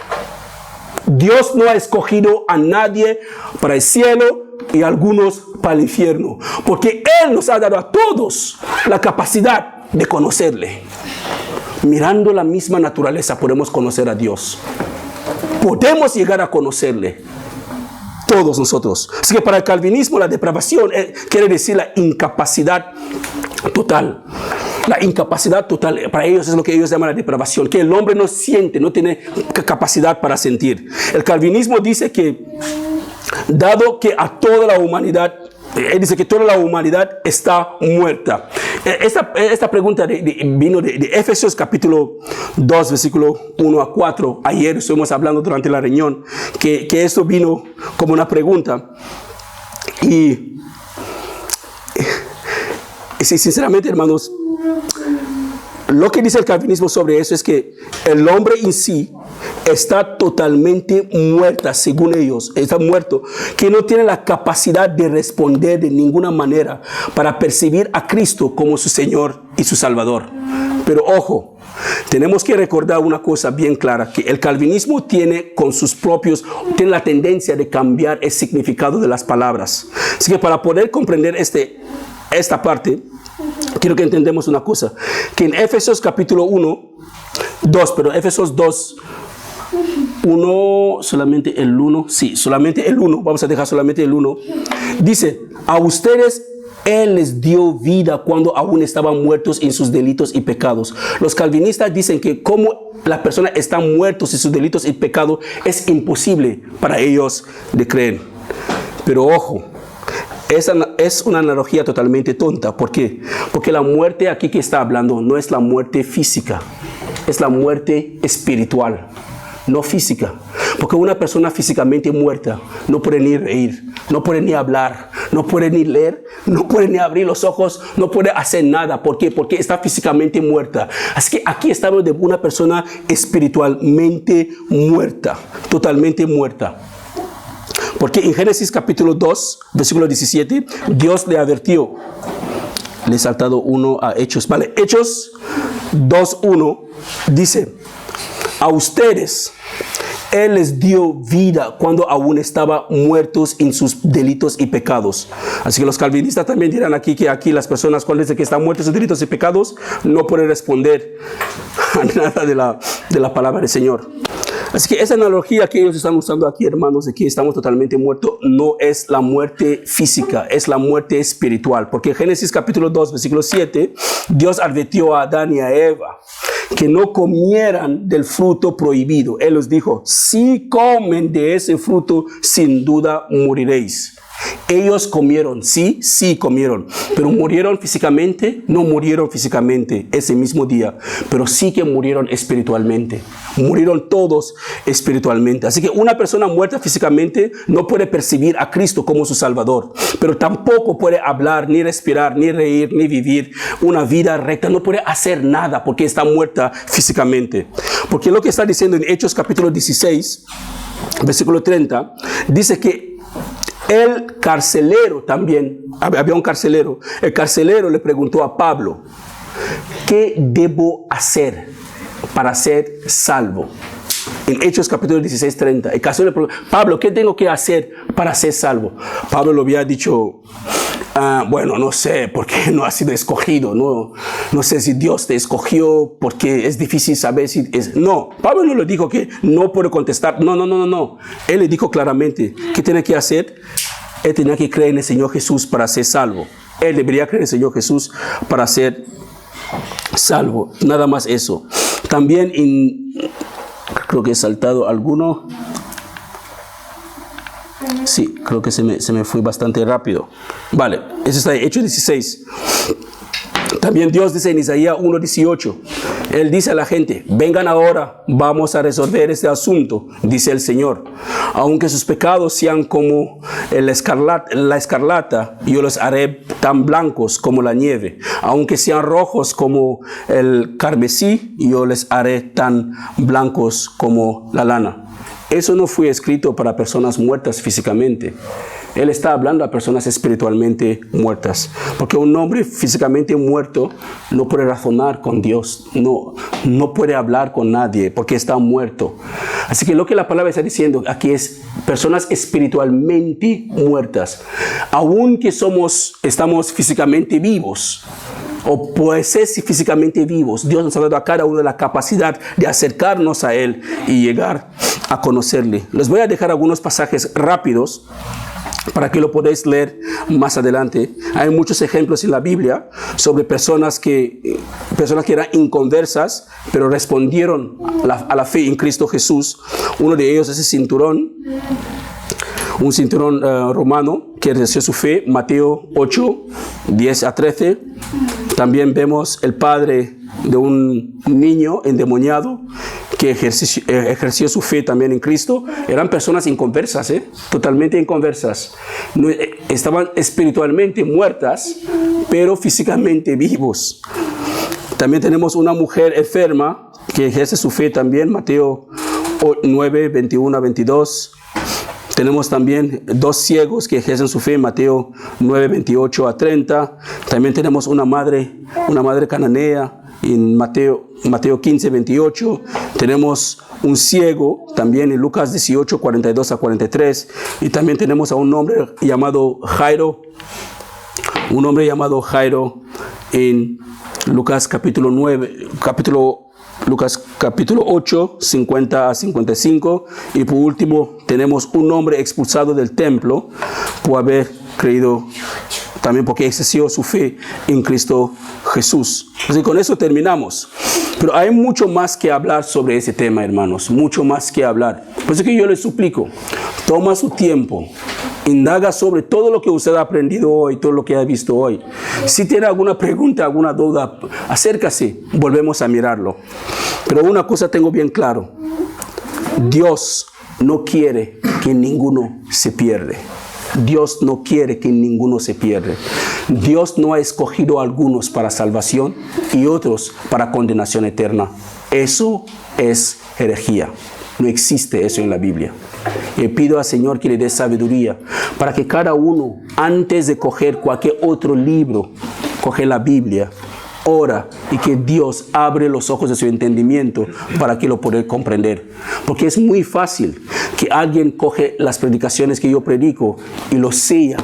Dios no ha escogido a nadie para el cielo y algunos para el infierno, porque Él nos ha dado a todos la capacidad de conocerle. Mirando la misma naturaleza podemos conocer a Dios. Podemos llegar a conocerle. Todos nosotros. Así que para el calvinismo la depravación quiere decir la incapacidad total. La incapacidad total, para ellos es lo que ellos llaman la depravación, que el hombre no siente, no tiene capacidad para sentir. El calvinismo dice que, dado que a toda la humanidad, él dice que toda la humanidad está muerta. Esta pregunta vino de Efesios capítulo 2, versículo 1 a 4. Ayer estuvimos hablando durante la reunión que esto vino como una pregunta. Y sinceramente, hermanos, lo que dice el calvinismo sobre eso es que el hombre en sí está totalmente muerta, según ellos, está muerto, que no tiene la capacidad de responder de ninguna manera para percibir a Cristo como su Señor y su Salvador. Pero ojo, tenemos que recordar una cosa bien clara, que el calvinismo tiene tiene la tendencia de cambiar el significado de las palabras. Así que para poder comprender esta parte, quiero que entendamos una cosa, que en Efesios capítulo 2, 1, solamente el 1, sí, solamente el 1, vamos a dejar solamente el 1, dice, a ustedes Él les dio vida cuando aún estaban muertos en sus delitos y pecados. Los calvinistas dicen que como la persona está muerta en sus delitos y pecados, es imposible para ellos de creer. Pero ojo, esa es una analogía totalmente tonta. ¿Por qué? Porque la muerte aquí que está hablando no es la muerte física, es la muerte espiritual, no física. Porque una persona físicamente muerta no puede ni reír, no puede ni hablar, no puede ni leer, no puede ni abrir los ojos, no puede hacer nada. ¿Por qué? Porque está físicamente muerta. Así que aquí estamos de una persona espiritualmente muerta, totalmente muerta. Porque en Génesis capítulo 2, versículo 17, Dios le advirtió. Le he saltado uno a Hechos. Vale, Hechos 2:1 dice, a ustedes Él les dio vida cuando aún estaban muertos en sus delitos y pecados. Así que los calvinistas también dirán aquí que aquí las personas cuando dicen que están muertos en delitos y pecados no pueden responder a nada de la palabra del Señor. Así que esa analogía que ellos están usando aquí, hermanos, de que estamos totalmente muertos, no es la muerte física, es la muerte espiritual. Porque en Génesis capítulo 2, versículo 7, Dios advirtió a Adán y a Eva que no comieran del fruto prohibido. Él les dijo, si comen de ese fruto, sin duda moriréis. Ellos comieron, sí comieron, pero murieron físicamente, no murieron físicamente ese mismo día, pero sí que murieron espiritualmente, murieron todos espiritualmente. Así que una persona muerta físicamente no puede percibir a Cristo como su Salvador, pero tampoco puede hablar, ni respirar, ni reír, ni vivir una vida recta, no puede hacer nada porque está muerta físicamente. Porque lo que está diciendo en Hechos capítulo 16, versículo 30, dice que el carcelero también, había un carcelero, el carcelero le preguntó a Pablo, ¿qué debo hacer para ser salvo? En Hechos capítulo 16, 30, el carcelero le preguntó, Pablo, ¿qué tengo que hacer para ser salvo? Pablo le había dicho, bueno, no sé, porque no has sido escogido, no sé si Dios te escogió, porque es difícil saber si es. No, Pablo no le dijo que no puede contestar, no. Él le dijo claramente, ¿qué tiene que hacer? Él tenía que creer en el Señor Jesús para ser salvo. Él debería creer en el Señor Jesús para ser salvo, nada más eso. También creo que he saltado alguno. Sí, creo que se me fue bastante rápido. Vale, eso está en Hechos 16. También Dios dice en Isaías 1:18. Él dice a la gente, vengan ahora, vamos a resolver este asunto, dice el Señor. Aunque sus pecados sean como la escarlata, yo los haré tan blancos como la nieve. Aunque sean rojos como el carmesí, yo les haré tan blancos como la lana. Eso no fue escrito para personas muertas físicamente. Él está hablando a personas espiritualmente muertas. Porque un hombre físicamente muerto no puede razonar con Dios. No puede hablar con nadie porque está muerto. Así que lo que la palabra está diciendo aquí es personas espiritualmente muertas. Aunque estamos físicamente vivos. o puede ser físicamente vivos. Dios nos ha dado a cada uno la capacidad de acercarnos a Él y llegar a conocerle. Les voy a dejar algunos pasajes rápidos para que lo podáis leer más adelante. Hay muchos ejemplos en la Biblia sobre personas que eran inconversas, pero respondieron a la fe en Cristo Jesús. Uno de ellos es el cinturón, un cinturón romano que ejerció su fe, Mateo 8, 10 a 13. También vemos el padre de un niño endemoniado que ejerció su fe también en Cristo. Eran personas inconversas, totalmente inconversas. No, estaban espiritualmente muertas, pero físicamente vivos. También tenemos una mujer enferma que ejerce su fe también, Mateo 9, 21 a 22. Tenemos también 2 ciegos que ejercen su fe, Mateo 9, 28 a 30. También tenemos una madre cananea en Mateo 15, 28. Tenemos un ciego también en Lucas 18, 42 a 43. Y también tenemos a un hombre llamado Jairo. Un hombre llamado Jairo en Lucas capítulo 8, 50 a 55. Y por último tenemos un hombre expulsado del templo por haber creído, también porque ejerció su fe en Cristo Jesús. Así que con eso terminamos. Pero hay mucho más que hablar sobre ese tema, hermanos. Mucho más que hablar. Por eso que yo les suplico, toma su tiempo, indaga sobre todo lo que usted ha aprendido hoy, todo lo que ha visto hoy. Si tiene alguna pregunta, alguna duda, acércase, volvemos a mirarlo. Pero una cosa tengo bien claro. Dios no quiere que ninguno se pierda. Dios no quiere que ninguno se pierda. Dios no ha escogido a algunos para salvación y otros para condenación eterna. Eso es herejía. No existe eso en la Biblia. Le pido al Señor que le dé sabiduría para que cada uno, antes de coger cualquier otro libro, coge la Biblia, ora y que Dios abre los ojos de su entendimiento para que lo pueda comprender. Porque es muy fácil que alguien coge las predicaciones que yo predico y lo sella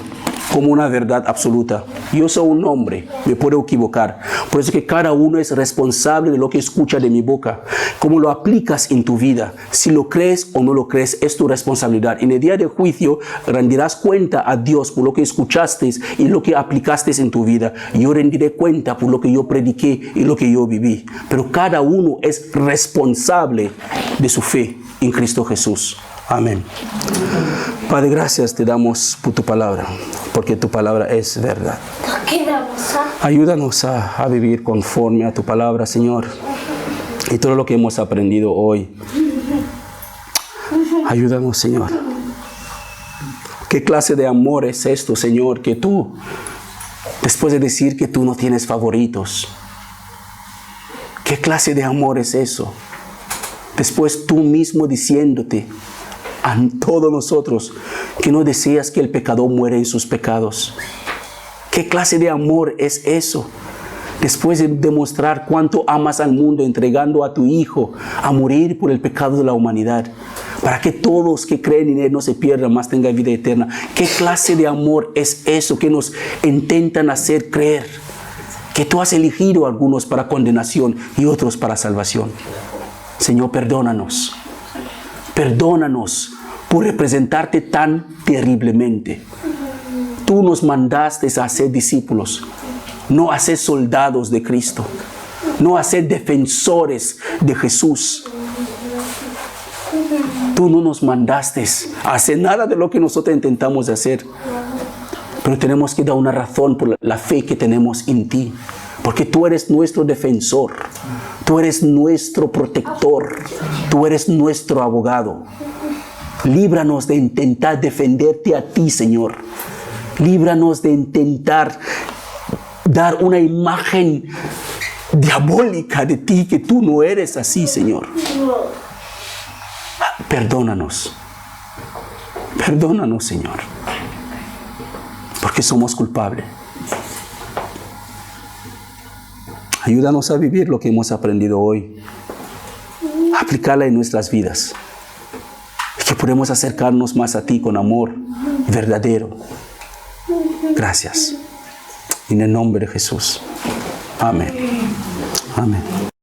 como una verdad absoluta. Yo soy un hombre, me puedo equivocar. Por eso que cada uno es responsable de lo que escucha de mi boca. Cómo lo aplicas en tu vida. Si lo crees o no lo crees, es tu responsabilidad. En el día del juicio rendirás cuenta a Dios por lo que escuchaste y lo que aplicaste en tu vida. Yo rendiré cuenta por lo que yo prediqué y lo que yo viví. Pero cada uno es responsable de su fe en Cristo Jesús. Amén. Padre, gracias te damos por tu palabra, porque tu palabra es verdad. Ayúdanos a vivir conforme a tu palabra, Señor. Y todo lo que hemos aprendido hoy. Ayúdanos, Señor. ¿Qué clase de amor es esto, Señor, que tú, después de decir que tú no tienes favoritos? ¿Qué clase de amor es eso? Después tú mismo diciéndote a todos nosotros que no deseas que el pecador muera en sus pecados. ¿Qué clase de amor es eso? Después de demostrar cuánto amas al mundo, entregando a tu Hijo a morir por el pecado de la humanidad, para que todos que creen en Él no se pierdan, más tengan vida eterna. ¿Qué clase de amor es eso que nos intentan hacer creer que tú has elegido a algunos para condenación y otros para salvación? Señor, perdónanos. Perdónanos por representarte tan terriblemente. Tú nos mandaste a ser discípulos, no a ser soldados de Cristo, no a ser defensores de Jesús. Tú no nos mandaste a hacer nada de lo que nosotros intentamos hacer, pero tenemos que dar una razón por la fe que tenemos en ti, porque tú eres nuestro defensor. Tú eres nuestro protector. Tú eres nuestro abogado. Líbranos de intentar defenderte a ti, Señor. Líbranos de intentar dar una imagen diabólica de ti, que tú no eres así, Señor. Perdónanos. Perdónanos, Señor. Porque somos culpables. Ayúdanos a vivir lo que hemos aprendido hoy, aplicarla en nuestras vidas, y que podamos acercarnos más a ti con amor verdadero. Gracias. En el nombre de Jesús. Amén. Amén.